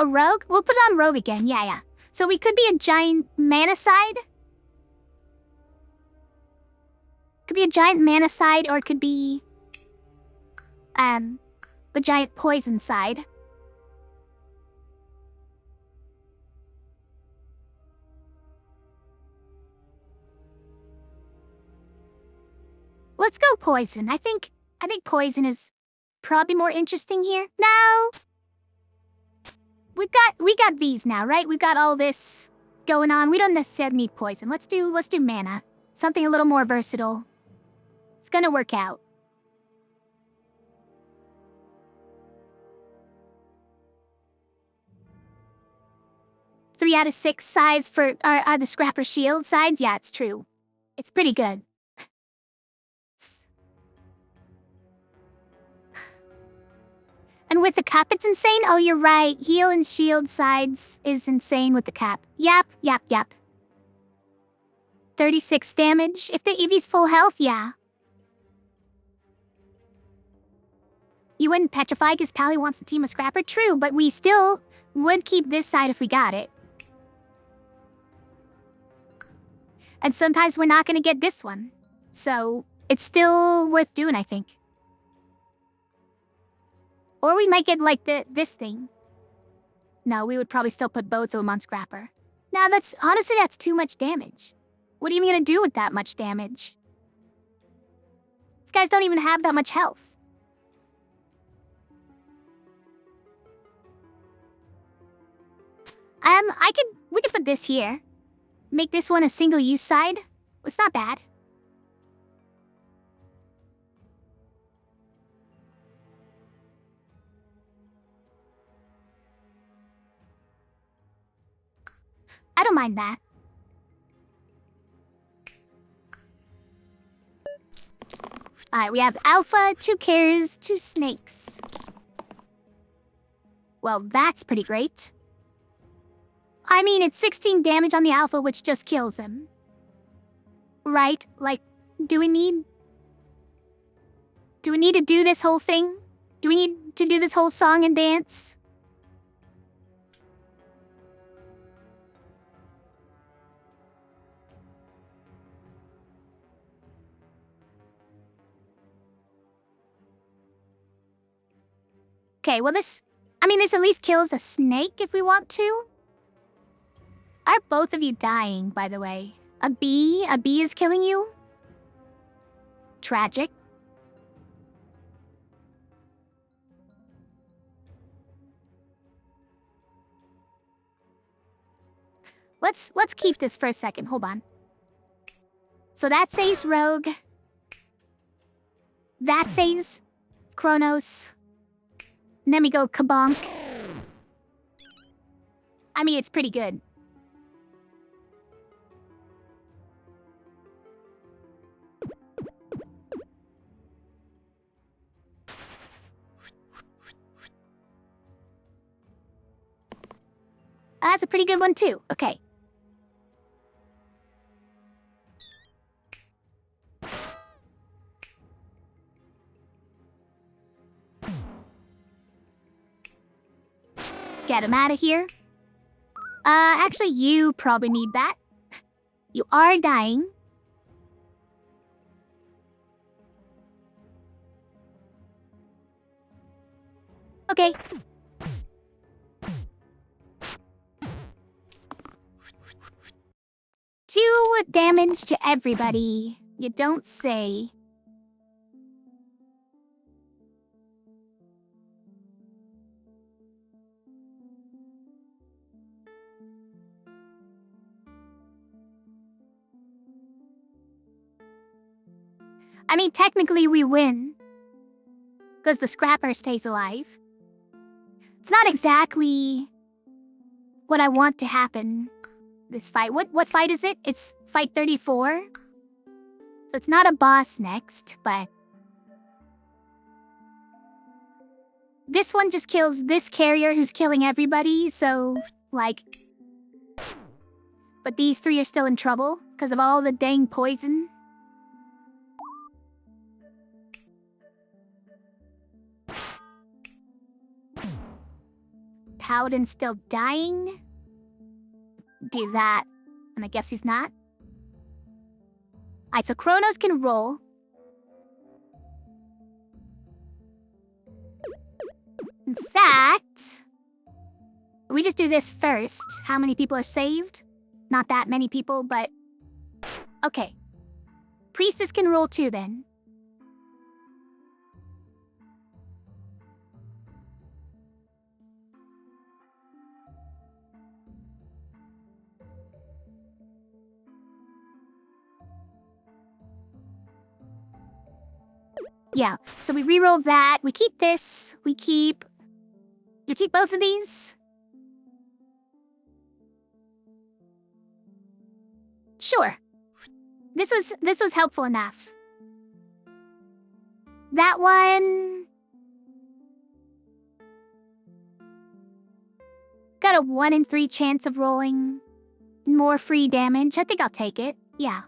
A rogue? We'll put on rogue again. Yeah. So we could be a giant mana side. Could be a giant mana side, or it could be the giant poison side. Let's go poison. I think poison is probably more interesting here. No. We got these now, right? We've got all this going on. We don't necessarily need poison. Let's do mana. Something a little more versatile. It's gonna work out. Three out of 6 sides for are the Scrapper Shield sides? Yeah, it's true. It's pretty good. And with the cap, it's insane? Oh, you're right. Heal and shield sides is insane with the cap. Yep. 36 damage. If the Eevee's full health, yeah. You wouldn't petrify because Pally wants the team of Scrapper? True, but we still would keep this side if we got it. And sometimes we're not going to get this one. So it's still worth doing, I think. Or we might get, like, this thing. No, we would probably still put both of them on Scrapper. Now, honestly, that's too much damage. What are you going to do with that much damage? These guys don't even have that much health. We could put this here. Make this one a single-use side. It's not bad. I don't mind that. Alright, we have Alpha, 2 Cares, 2 Snakes. Well, that's pretty great. I mean, it's 16 damage on the Alpha, which just kills him. Right? Like, do we need to do this whole thing? Do we need to do this whole song and dance? Okay, well this at least kills a snake if we want to. Are both of you dying, by the way? A bee is killing you? Tragic. Let's keep this for a second. Hold on. So that saves Rogue. That saves Kronos. And then we go Kabonk. I mean, it's pretty good. That's a pretty good one, too. Okay. Get him out of here. Actually, you probably need that. You are dying. Okay. Do damage to everybody. You don't say. I mean, technically we win. Because the Scrapper stays alive. It's not exactly what I want to happen. This fight. What fight is it? It's fight 34. So it's not a boss next, but this one just kills this carrier who's killing everybody, so like, but these 3 are still in trouble because of all the dang poison. paladin still dying. Do that. And I guess he's not. Alright, so Kronos can roll. In fact, we just do this first. How many people are saved? Not that many people, but... Okay. Priestess can roll too, then. Yeah, so we reroll that. We keep this. We keep... You keep both of these? Sure. This was helpful enough. That one... Got a 1 in 3 chance of rolling more free damage. I think I'll take it. Yeah.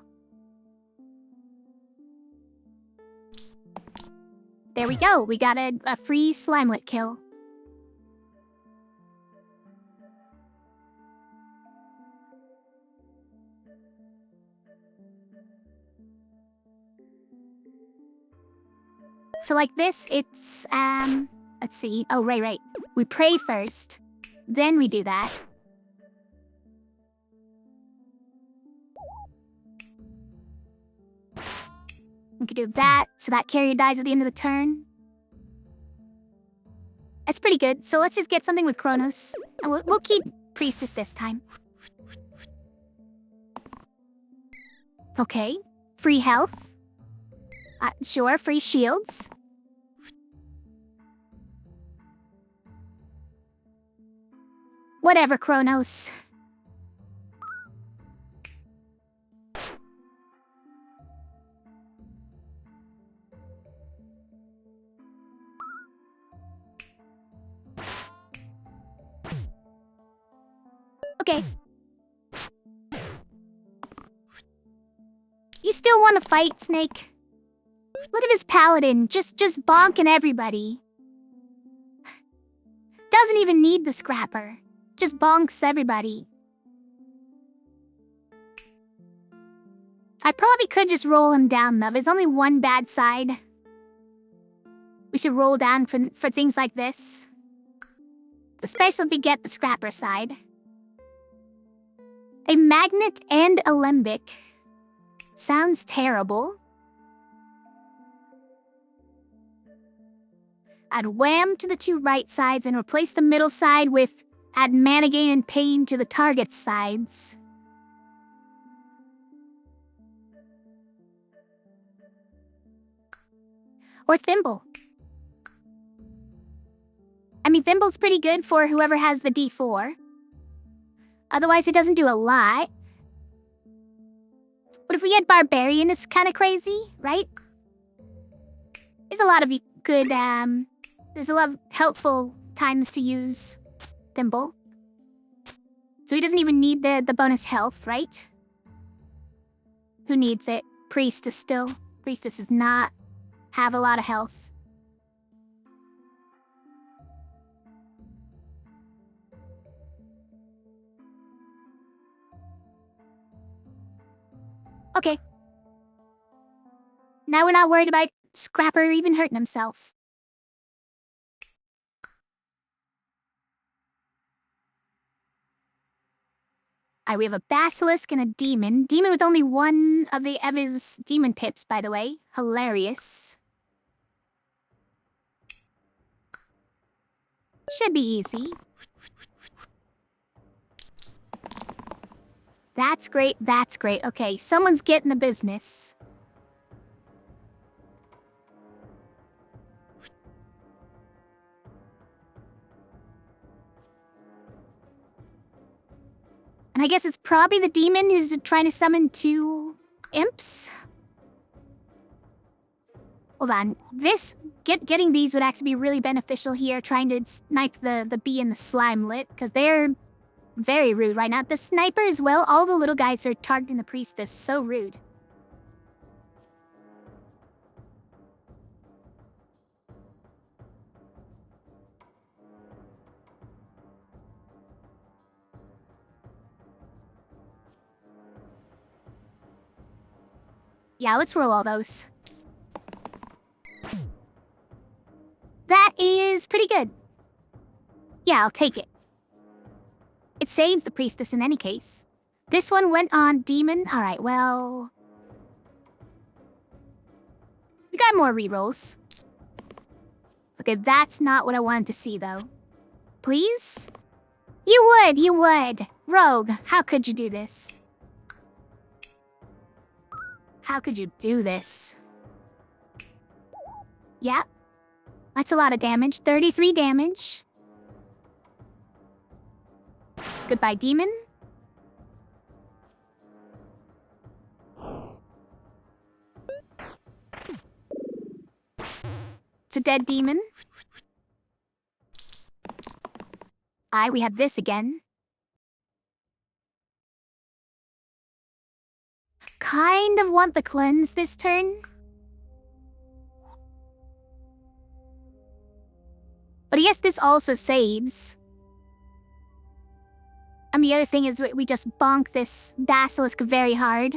There we go. We got a free slimelet kill. So like this, it's, let's see. Oh, right. We pray first, then we do that. We could do that, so that carrier dies at the end of the turn. That's pretty good, so let's just get something with Kronos. And we'll keep Priestess this time. Okay, free health. Sure, free shields. Whatever, Kronos. Okay. You still want to fight, Snake? Look at this paladin, just bonking everybody. Doesn't even need the scrapper. Just bonks everybody. I probably could just roll him down, though. There's only one bad side. We should roll down for things like this. Especially if we get the scrapper side. A magnet and a limbic. Sounds terrible. Add wham to the 2 right sides and replace the middle side with add mana gain and pain to the target's sides. Or Thimble. I mean, Thimble's pretty good for whoever has the D4. Otherwise, it doesn't do a lot. But if we had Barbarian, it's kind of crazy, right? There's a lot of good, there's a lot of helpful times to use Thimble. So he doesn't even need the bonus health, right? Who needs it? Priestess still. Priestess does not have a lot of health. Okay. Now we're not worried about Scrapper even hurting himself. Alright, we have a Basilisk and a Demon. Demon with only one of the Eva's Demon Pips, by the way. Hilarious. Should be easy. That's great, that's great. Okay, someone's getting the business. And I guess it's probably the demon who's trying to summon 2 imps. Hold on. Getting these would actually be really beneficial here, trying to snipe the bee and the slimelet, because they're very rude right now. The sniper as well, all the little guys are targeting the priestess. So rude. Yeah, let's roll all those. That is pretty good. Yeah, I'll take it. It saves the priestess in any case. This one went on demon. Alright, well... we got more rerolls. Okay, that's not what I wanted to see, though. Please? You would! Rogue, how could you do this? How could you do this? Yep. That's a lot of damage. 33 damage. Goodbye, demon. It's a dead demon. We have this again. Kind of want the cleanse this turn. But I guess this also saves. And the other thing is we just bonk this basilisk very hard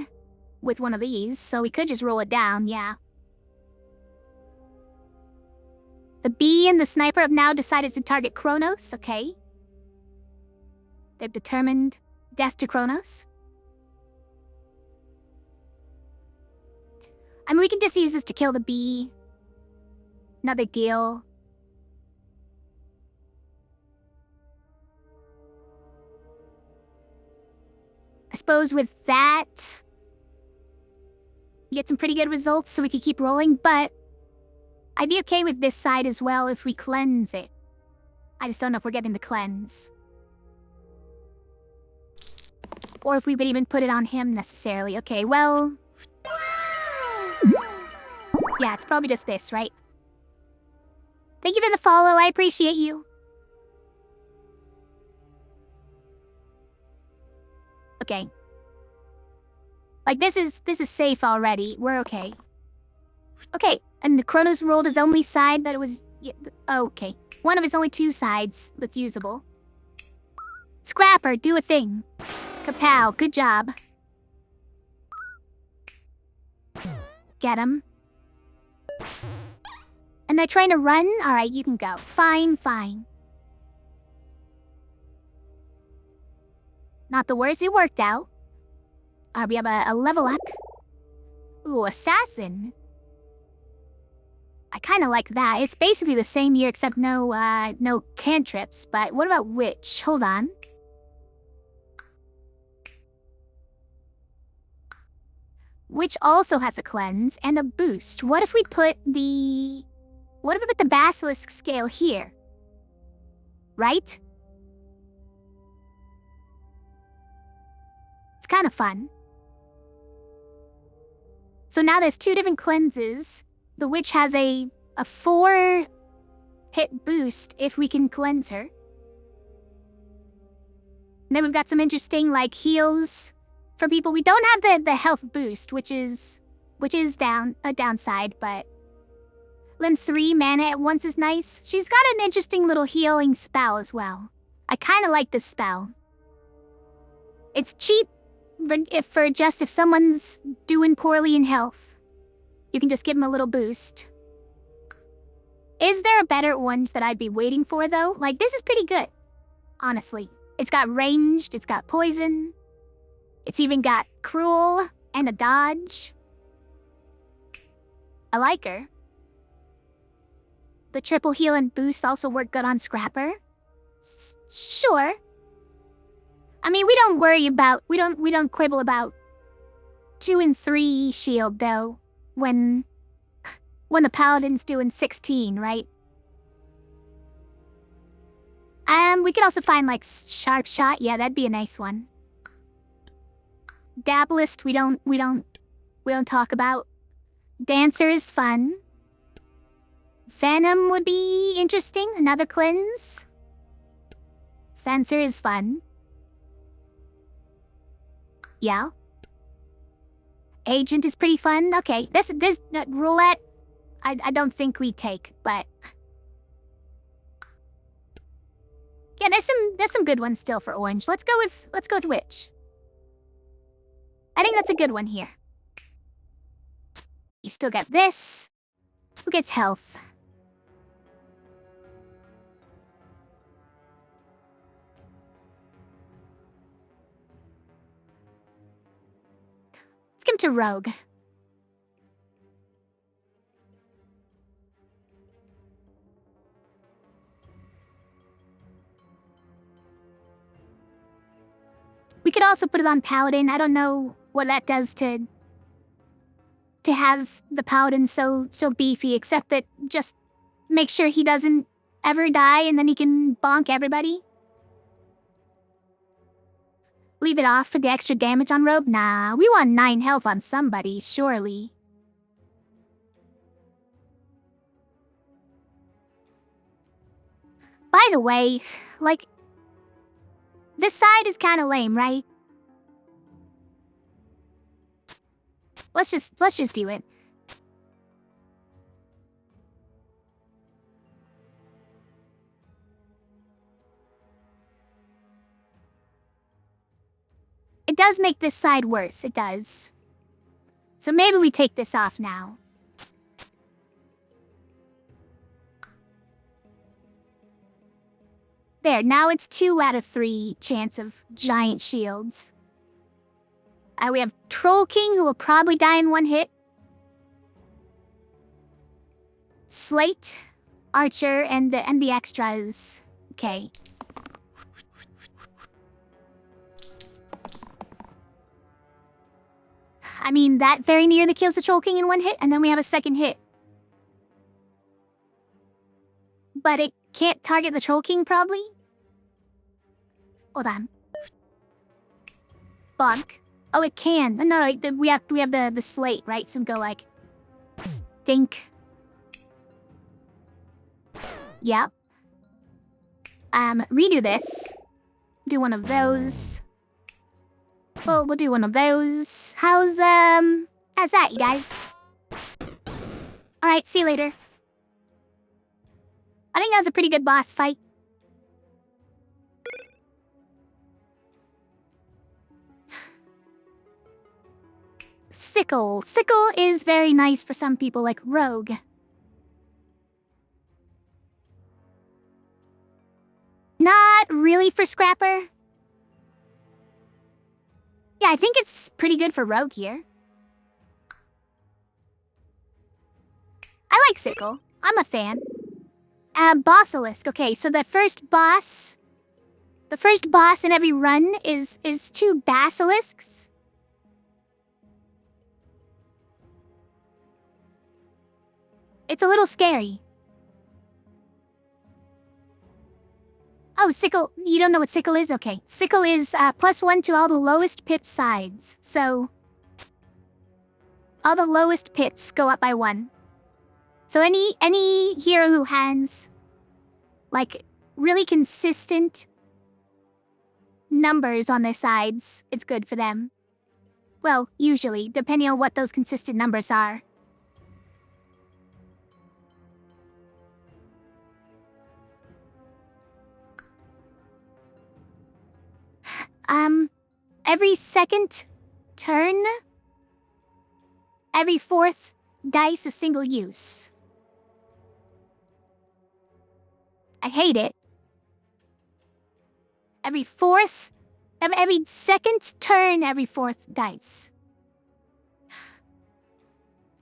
with one of these, so we could just roll it down, yeah. The bee and the sniper have now decided to target Kronos, okay. They've determined death to Kronos. I mean, we can just use this to kill the bee. Not a big deal. I suppose with that, we get some pretty good results so we can keep rolling, but I'd be okay with this side as well if we cleanse it. I just don't know if we're getting the cleanse. Or if we would even put it on him necessarily. Okay, well... yeah, it's probably just this, right? Thank you for the follow, I appreciate you. Okay. Like, this is safe already. We're okay. Okay, and the Kronos rolled his only side that it was... yeah, okay. One of his only two sides that's usable. Scrapper, do a thing. Kapow, good job. Get him. And they're trying to run? Alright, you can go. Fine, fine. Not the worst, it worked out. We have a level up. Ooh, assassin. I kinda like that. It's basically the same year except no cantrips, but what about witch? Hold on. Which also has a cleanse and a boost. What if we put the basilisk scale here? Right? It's kind of fun. So now there's two different cleanses. The witch has a 4-hit boost if we can cleanse her. And then we've got some interesting like heals for people. We don't have the health boost, which is a downside, but Limb 3 mana at once is nice. She's got an interesting little healing spell as well. I kind of like this spell. It's cheap for just if someone's doing poorly in health. You can just give them a little boost. Is there a better orange that I'd be waiting for though? Like, this is pretty good, honestly. It's got ranged, it's got poison. It's even got cruel and a dodge. I like her. The triple heal and boost also work good on Scrapper. Sure. I mean, we don't quibble about 2 and 3 shield though, when the paladin's doing 16, right? We could also find like sharp shot. Yeah, that'd be a nice one. Dabblist, we don't talk about. Dancer is fun. Venom would be interesting. Another cleanse. Fencer is fun. Yeah. Agent is pretty fun. Okay, this roulette, I don't think we take, but yeah, there's some good ones still for orange. Let's go with witch. I think that's a good one here. You still get this. Who gets health? Let's give him to Rogue. We could also put it on Paladin. I don't know what that does to have the Paladin so beefy, except that just make sure he doesn't ever die and then he can bonk everybody. Leave it off for the extra damage on Rogue? Nah, we want 9 health on somebody, surely. By the way, like, this side is kind of lame, right? Let's just do it. It does make this side worse, it does. So maybe we take this off now. There, now it's 2 out of 3 chance of giant shields. We have Troll King, who will probably die in 1 hit. Slate, Archer, and the extras. Okay. I mean, that very nearly kills the Troll King in 1 hit, and then we have a second hit. But it can't target the Troll King, probably? Hold on. Bonk. Oh, it can. No, we have the slate, right? So we go like... Think. Yep. Redo this. Do one of those. We'll do one of those. How's that, you guys? Alright, see you later. I think that was a pretty good boss fight. Sickle. Sickle is very nice for some people, like Rogue. Not really for Scrapper. Yeah, I think it's pretty good for Rogue here. I like Sickle. I'm a fan. Bossilisk. Okay, so the first boss in every run is 2 basilisks. It's a little scary. Oh, Sickle. You don't know what Sickle is? Okay. Sickle is +1 to all the lowest pip sides. So, all the lowest pips go up by 1. So any hero who has, like, really consistent numbers on their sides, it's good for them. Well, usually, depending on what those consistent numbers are. Every second turn, every 4th dice is single use. I hate it. Every second turn, every 4th dice.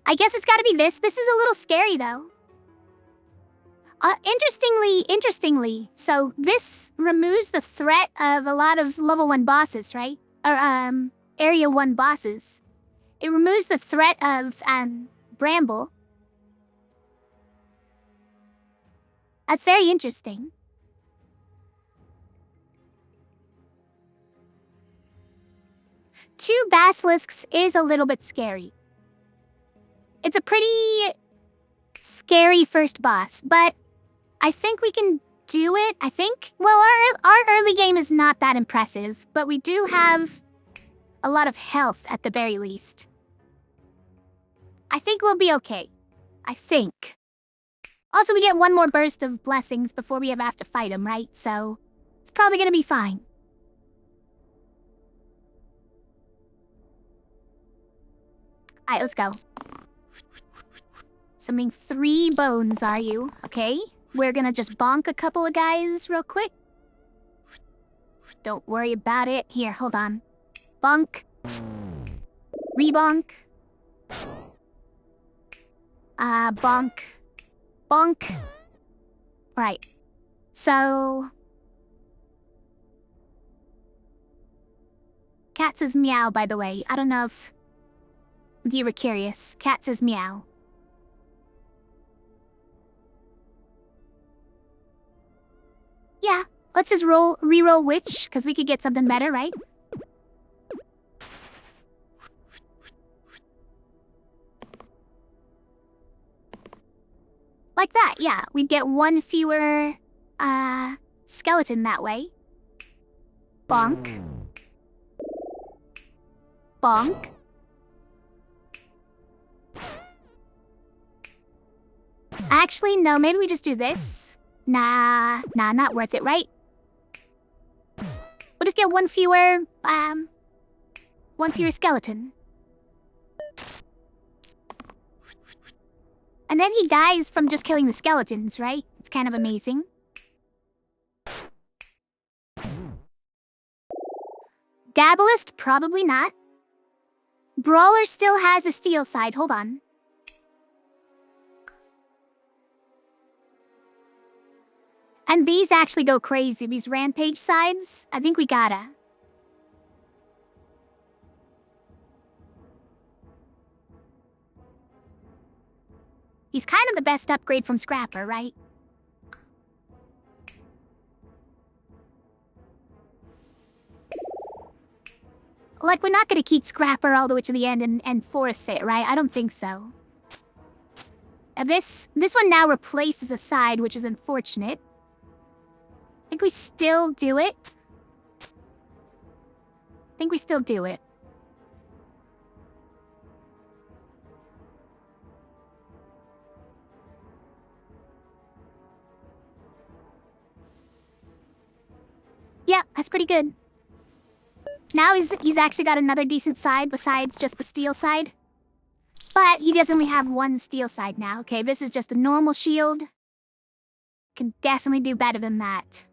I guess it's gotta be this. This is a little scary, though. Interestingly, so this removes the threat of a lot of level 1 bosses, right? Or, area 1 bosses. It removes the threat of, Bramble. That's very interesting. Two basilisks is a little bit scary. It's a pretty scary first boss, but I think we can do it. I think, well, our early game is not that impressive, but we do have a lot of health at the very least. I think we'll be okay. I think. Also, we get 1 more burst of blessings before we have to fight him, right? So, it's probably gonna be fine. Alright, let's go. Summoning 3 bones, are you? Okay. We're gonna just bonk a couple of guys real quick. Don't worry about it. Here, hold on. Bonk. Rebonk. Bonk. Bonk. Right. So... Cat says meow, by the way. I don't know if you were curious. Cat says meow. Yeah, let's just re-roll witch, because we could get something better, right? Like that, yeah. We'd get 1 fewer, skeleton that way. Bonk. Bonk. Actually, no, maybe we just do this. Nah, not worth it, right? We'll just get 1 fewer, 1 fewer skeleton. And then he dies from just killing the skeletons, right? It's kind of amazing. Dabblist? Probably not. Brawler still has a steel side. Hold on. And these actually go crazy. These rampage sides. I think we gotta. He's kind of the best upgrade from Scrapper, right? Like, we're not gonna keep Scrapper all the way to the end and force it, right? I don't think so. This one now replaces a side, which is unfortunate. I think we still do it. I think we still do it. Yeah, that's pretty good. Now he's actually got another decent side besides just the steel side. But he does only have 1 steel side now. Okay, this is just a normal shield. Can definitely do better than that.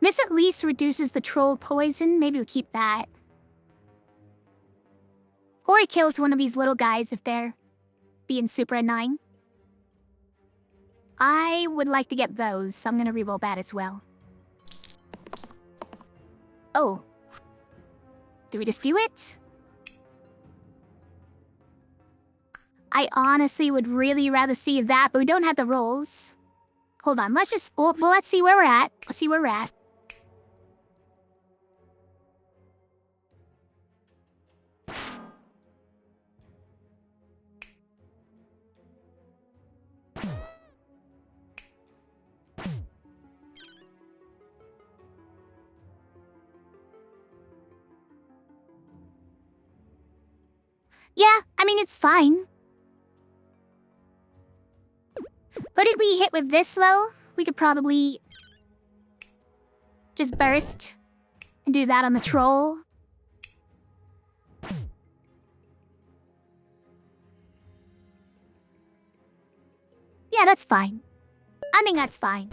This at least reduces the troll poison. Maybe we'll keep that. Or he kills one of these little guys if they're being super annoying. I would like to get those, so I'm gonna reroll that as well. Oh. Do we just do it? I honestly would really rather see that, but we don't have the rolls. Hold on, let's just... Well, let's see where we're at. Let's see where we're at. Yeah, I mean, it's fine. Who did we hit with this, though? We could probably... just burst. And do that on the troll. Yeah, that's fine. I think that's fine.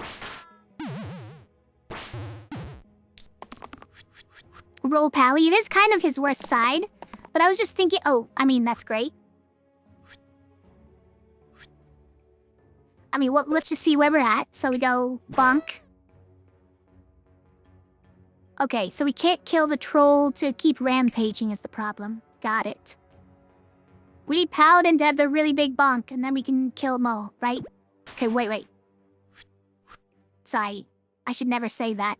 Roll Pally. It is kind of his worst side. But I was just thinking... Oh, I mean, that's great. I mean, well, let's just see where we're at. So we go bonk. Okay, so we can't kill the troll to keep rampaging is the problem. Got it. We need Paladin to have the really big bonk, and then we can kill them all, right? Okay, wait. Sorry, I should never say that.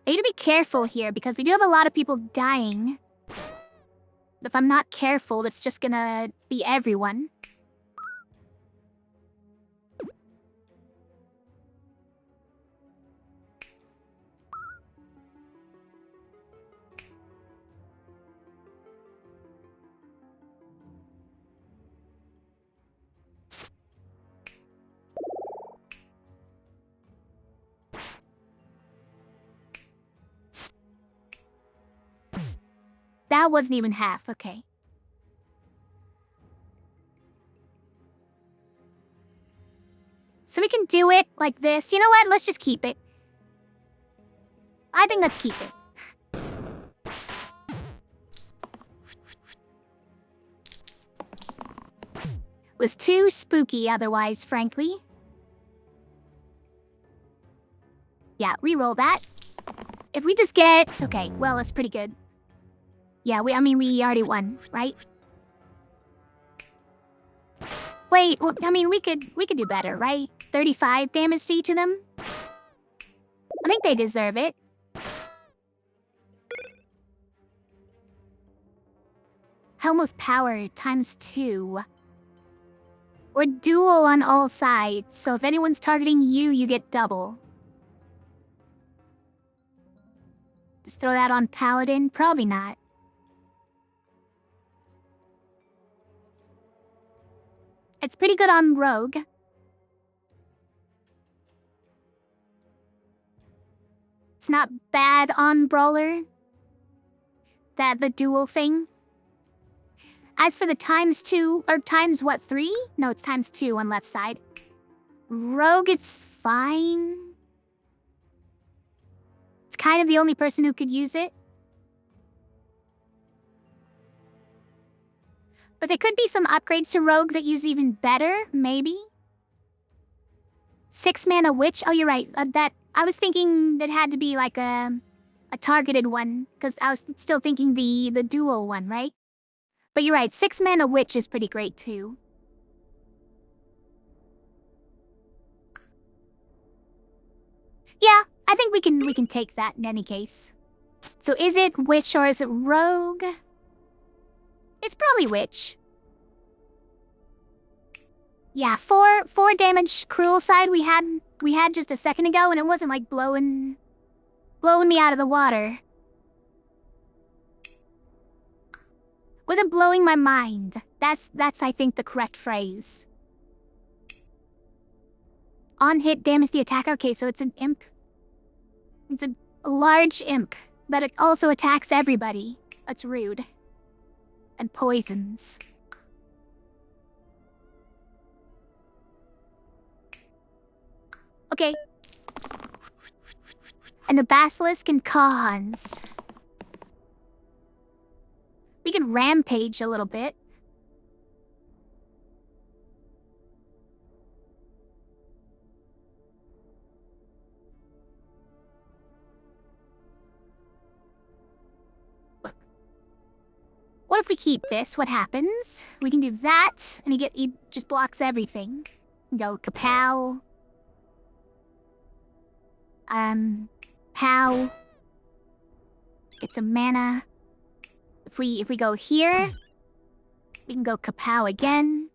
I need to be careful here, because we do have a lot of people dying. If I'm not careful, it's just gonna be everyone. That wasn't even half, okay. So we can do it like this. You know what? Let's just keep it. I think let's keep it. Was too spooky otherwise, frankly. Yeah, re-roll that. If we just get... Okay, well, that's pretty good. Yeah, we already won, right? Wait, well, we could do better, right? 35 damage to each of them? I think they deserve it. Helm of Power ×2. Or dual on all sides, so if anyone's targeting you, you get double. Just throw that on Paladin? Probably not. It's pretty good on Rogue. It's not bad on Brawler. The dual thing. As for the ×2, or times what, 3? No, it's ×2 on left side. Rogue, it's fine. It's kind of the only person who could use it. But there could be some upgrades to Rogue that use even better, maybe. 6 mana Witch. Oh, you're right. I was thinking that had to be like a targeted one, because I was still thinking the dual one, right? But you're right, 6 mana Witch is pretty great too. Yeah, I think we can take that in any case. So is it Witch or is it Rogue? It's probably Witch. Yeah, 4 damage Cruel side we had just a second ago, and it wasn't like blowing me out of the water. Wasn't blowing my mind. That's I think the correct phrase. On hit, damage the attacker. Okay, so it's an imp. It's a large imp, but it also attacks everybody. That's rude. And poisons. Okay. And the basilisk and cons. We can rampage a little bit. What if we keep this? What happens? We can do that, and he just blocks everything. Go kapow. Pow. Get some mana. If we go here, we can go kapow again.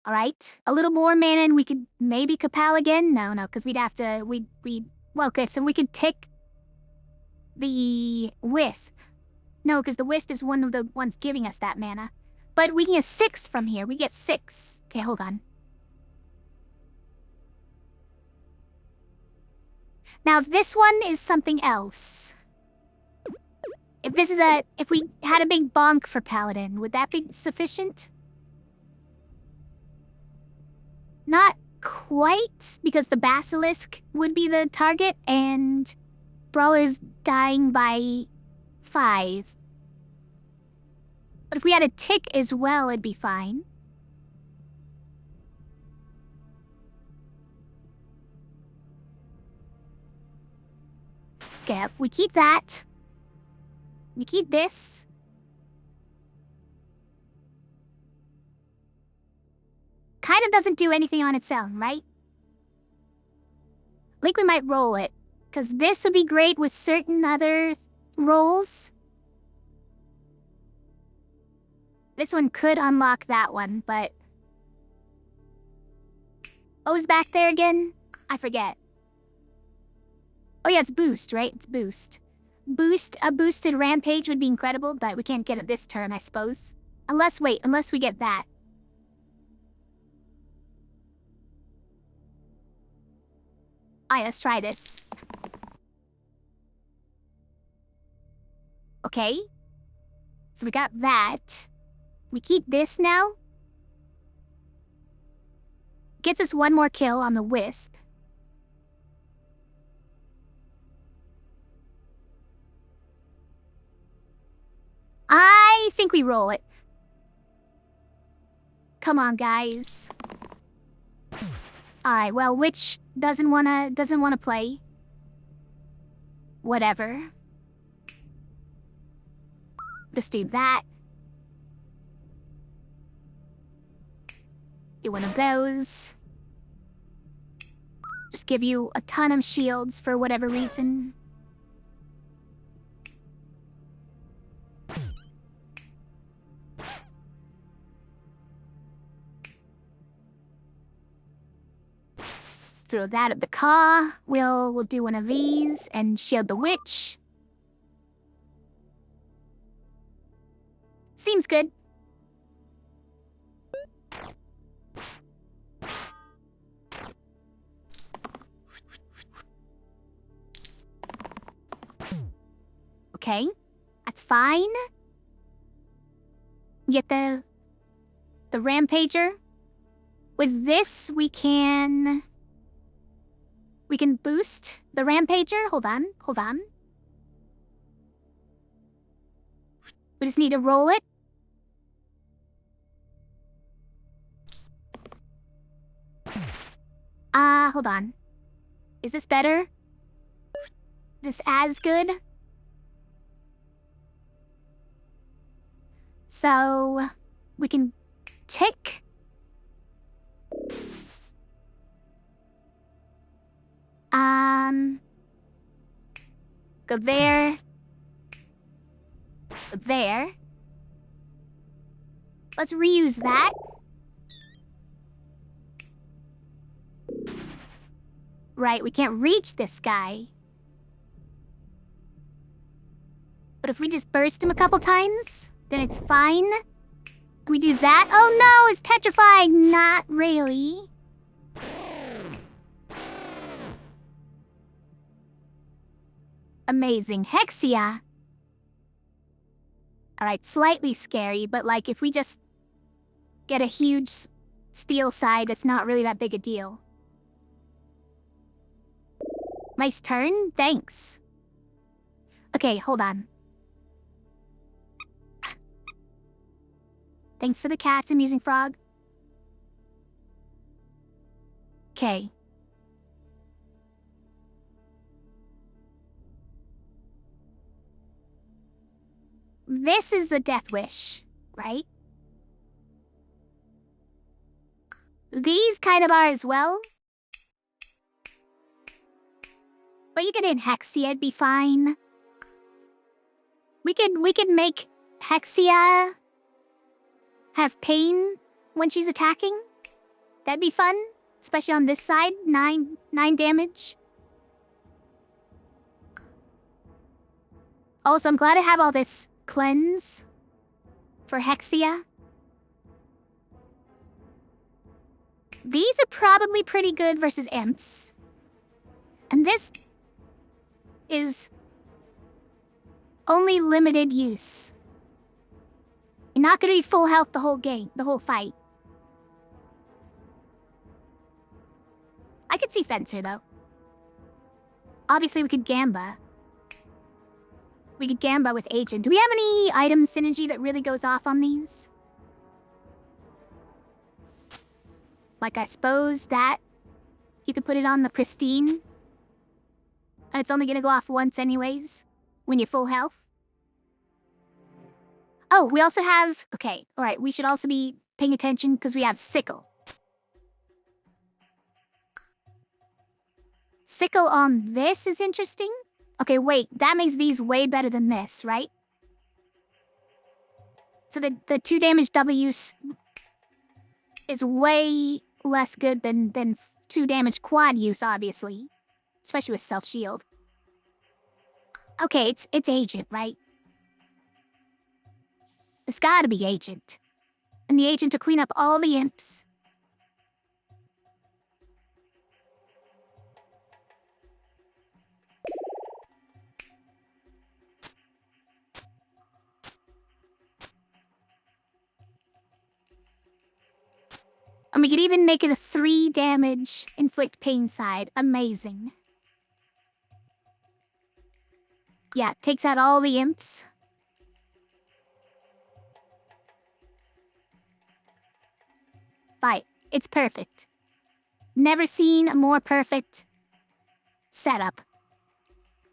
Alright. A little more mana and we could maybe kapow again? No, because we'd have to... Well, okay, so we could take the Wisp. No, because the Wisp is one of the ones giving us that mana. But we can get 6 from here. We get 6. Okay, hold on. Now, this one is something else. If we had a big bonk for Paladin, would that be sufficient? Not quite, because the Basilisk would be the target, and Brawler's dying by 5. But if we had a tick as well, it'd be fine. Okay, we keep that. We keep this. Kind of doesn't do anything on its own, right? I think we might roll it, because this would be great with certain other rolls. This one could unlock that one, but... Oh, is back there again? I forget. Oh yeah, it's boost, right? It's boost. A boosted rampage would be incredible, but we can't get it this turn, I suppose. Unless we get that. Alright, let's try this. Okay. So we got that. We keep this now. Gets us one more kill on the wisp. I think we roll it. Come on, guys. Alright, well, Witch doesn't wanna play. Whatever. Just do that. Do one of those. Just give you a ton of shields for whatever reason. Throw that at the car. We'll do one of these and shield the witch. Seems good. Okay, that's fine. Get the rampager. With this, we can boost the rampager. Hold on. We just need to roll it. Hold on. Is this better? This as good? So, we can tick. Go there. Go there. Let's reuse that. Right, we can't reach this guy. But if we just burst him a couple times, then it's fine. We do that. Oh no, it's petrified. Not really. Amazing. Hexia. Alright, slightly scary, but like if we just get a huge steel side, it's not really that big a deal. Nice turn. Thanks. Okay, hold on. Thanks for the cats, amusing frog. Okay. This is a death wish, right? These kind of are as well. But you could hit Hexia, it'd be fine. We could make Hexia have pain when she's attacking. That'd be fun, especially on this side. 9 damage. Also, I'm glad I have all this cleanse for Hexia. These are probably pretty good versus imps. And this is only limited use. You're not gonna be full health the whole game, the whole fight. I could see Fencer, though. Obviously, we could Gamba. We could Gamba with Agent. Do we have any item synergy that really goes off on these? Like, I suppose that you could put it on the Pristine. And it's only gonna go off once anyways, when you're full health. Oh, we also have... Okay, alright, we should also be paying attention because we have Sickle. Sickle on this is interesting. Okay, wait, that makes these way better than this, right? So the 2 damage double use is way less good than 2 damage quad use, obviously. Especially with self-shield. Okay, it's Agent, right? It's gotta be Agent. And the Agent to clean up all the imps. we could even make it a 3 damage inflict pain side. Amazing. Yeah, takes out all the imps. Bite. It's perfect. Never seen a more perfect setup.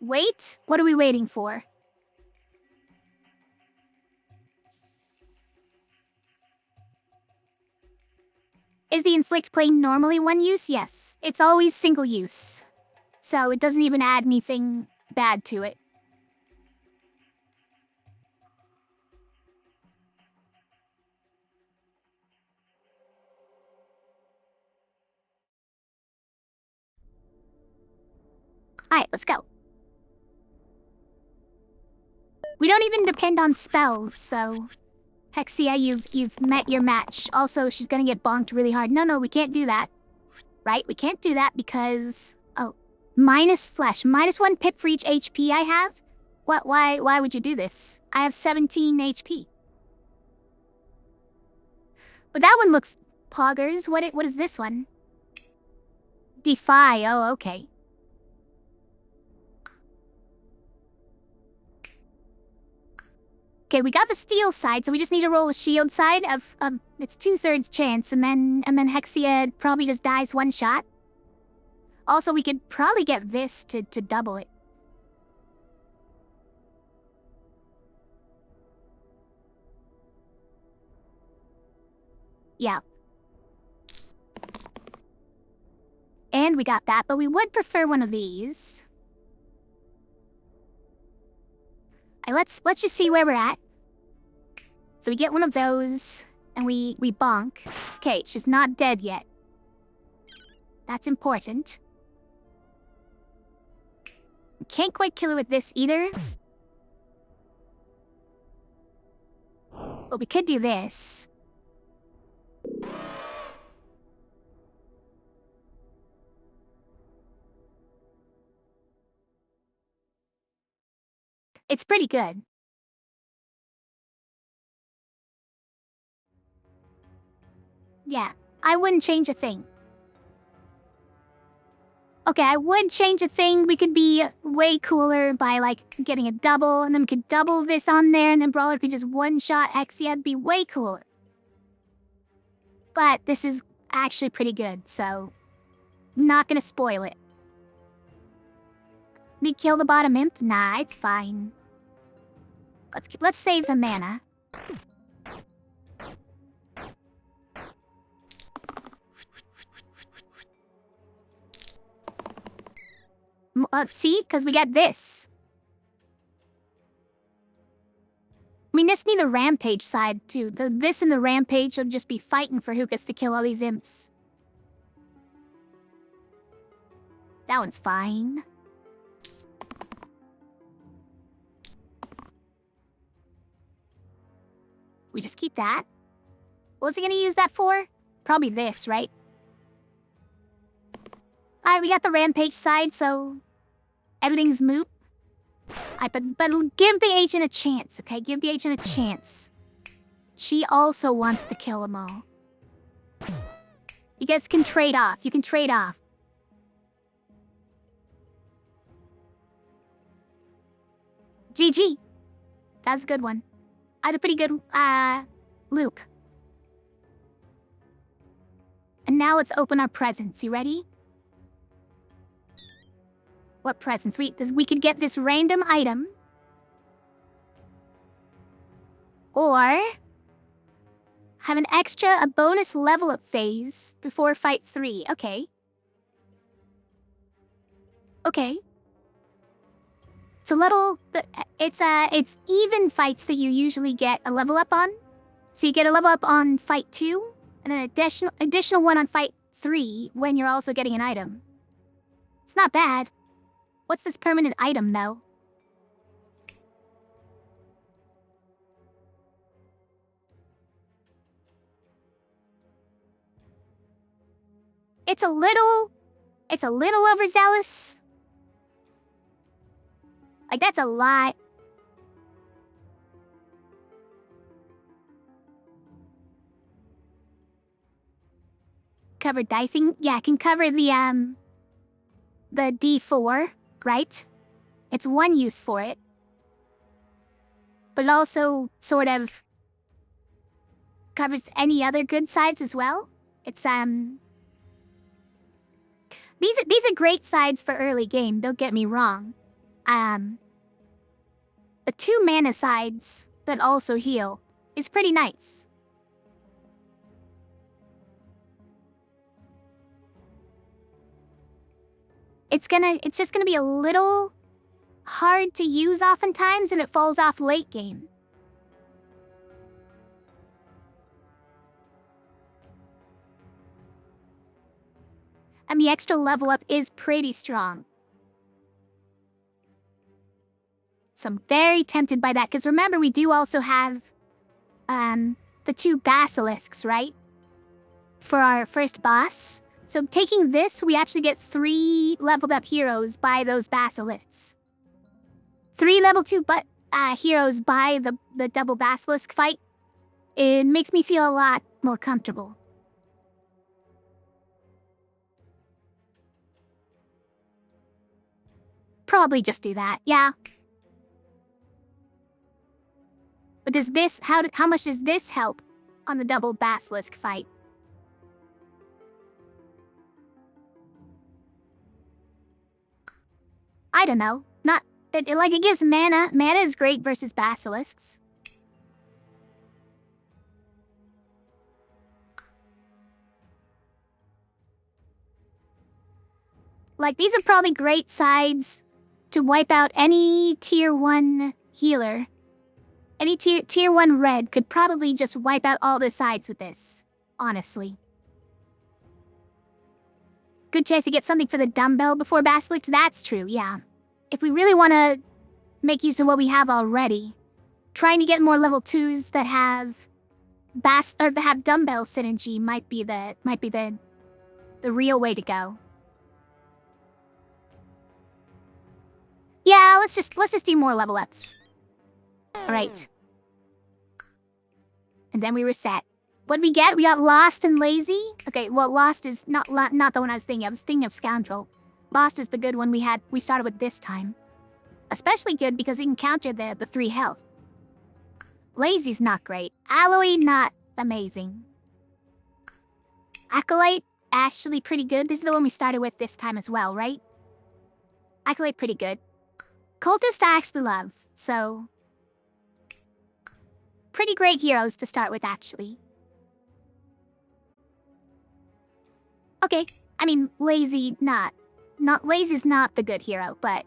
Wait? What are we waiting for? Is the inflict plane normally one use? Yes. It's always single use. So it doesn't even add anything bad to it. Alright, let's go. We don't even depend on spells, so... Hexia, you've met your match. Also, she's gonna get bonked really hard. No, we can't do that. Right? We can't do that because... Oh. Minus flesh. -1 pip for each HP I have? What? Why would you do this? I have 17 HP. But that one looks... Poggers. What is this one? Defy. Oh, okay. Okay, we got the steel side, so we just need to roll a shield side of it's 2/3 chance, and then Hexia probably just dies one shot. Also, we could probably get this to double it. Yeah. And we got that, but we would prefer one of these. Let's just see where we're at. So we get one of those, and we bonk. Okay, she's not dead yet. That's important. Can't quite kill her with this either. But we could do this. It's pretty good. Yeah, I wouldn't change a thing. Okay, I would change a thing. We could be way cooler by, like, getting a double, and then we could double this on there, and then Brawler could just one-shot Hexia. It'd be way cooler. But this is actually pretty good, so... Not gonna spoil it. Me kill the bottom imp? Nah, it's fine. Let's save the mana. See? Because we get this. We just need the rampage side, too. This and the rampage will just be fighting for who gets to kill all these imps. That one's fine. We just keep that. What was he gonna use that for? Probably this, right? Alright, we got the rampage side, so... Everything's moot. But give the agent a chance, okay? Give the agent a chance. She also wants to kill them all. You guys can trade off. You can trade off. GG. That's a good one. I had a pretty good, Luke. And now let's open our presents. You ready? What presents? We could get this random item. Or... have a bonus level up phase before fight 3. Okay. Okay. It's even fights that you usually get a level up on. So you get a level up on fight 2, and an additional one on fight 3 when you're also getting an item. It's not bad. What's this permanent item, though? It's a little overzealous. Like, that's a lot. cover dicing. Yeah, it can cover the D4, right? It's one use for it. But it also sort of covers any other good sides as well. It's these are great sides for early game, don't get me wrong. The 2 mana sides that also heal is pretty nice. It's just gonna be a little hard to use oftentimes, and it falls off late game. And the extra level up is pretty strong. So I'm very tempted by that, because remember, we do also have the 2 basilisks, right? For our first boss. So taking this, we actually get 3 leveled up heroes by those basilisks. 3 level 2 heroes by the double basilisk fight. It makes me feel a lot more comfortable. Probably just do that, yeah. But does this, how much does this help on the double basilisk fight? I don't know. Not that, like, it gives mana. Mana is great versus basilisks. Like, these are probably great sides to wipe out any tier 1 healer. Any tier 1 red could probably just wipe out all the sides with this, honestly. Good chance to get something for the dumbbell before Basilisk, that's true, yeah. If we really want to make use of what we have already, trying to get more level 2s that have dumbbell synergy might be the real way to go. Yeah, let's just do more level ups. Alright. And then we were set. What did we get? We got Lost and Lazy. Okay, well, Lost is not the one I was thinking of. I was thinking of Scoundrel. Lost is the good one we started with this time. Especially good because it can counter the 3 health. Lazy's not great. Alloy, not amazing. Acolyte, actually pretty good. This is the one we started with this time as well, right? Acolyte, pretty good. Cultist, I actually love, so... Pretty great heroes to start with, actually. Okay, I mean, Lazy's not the good hero, but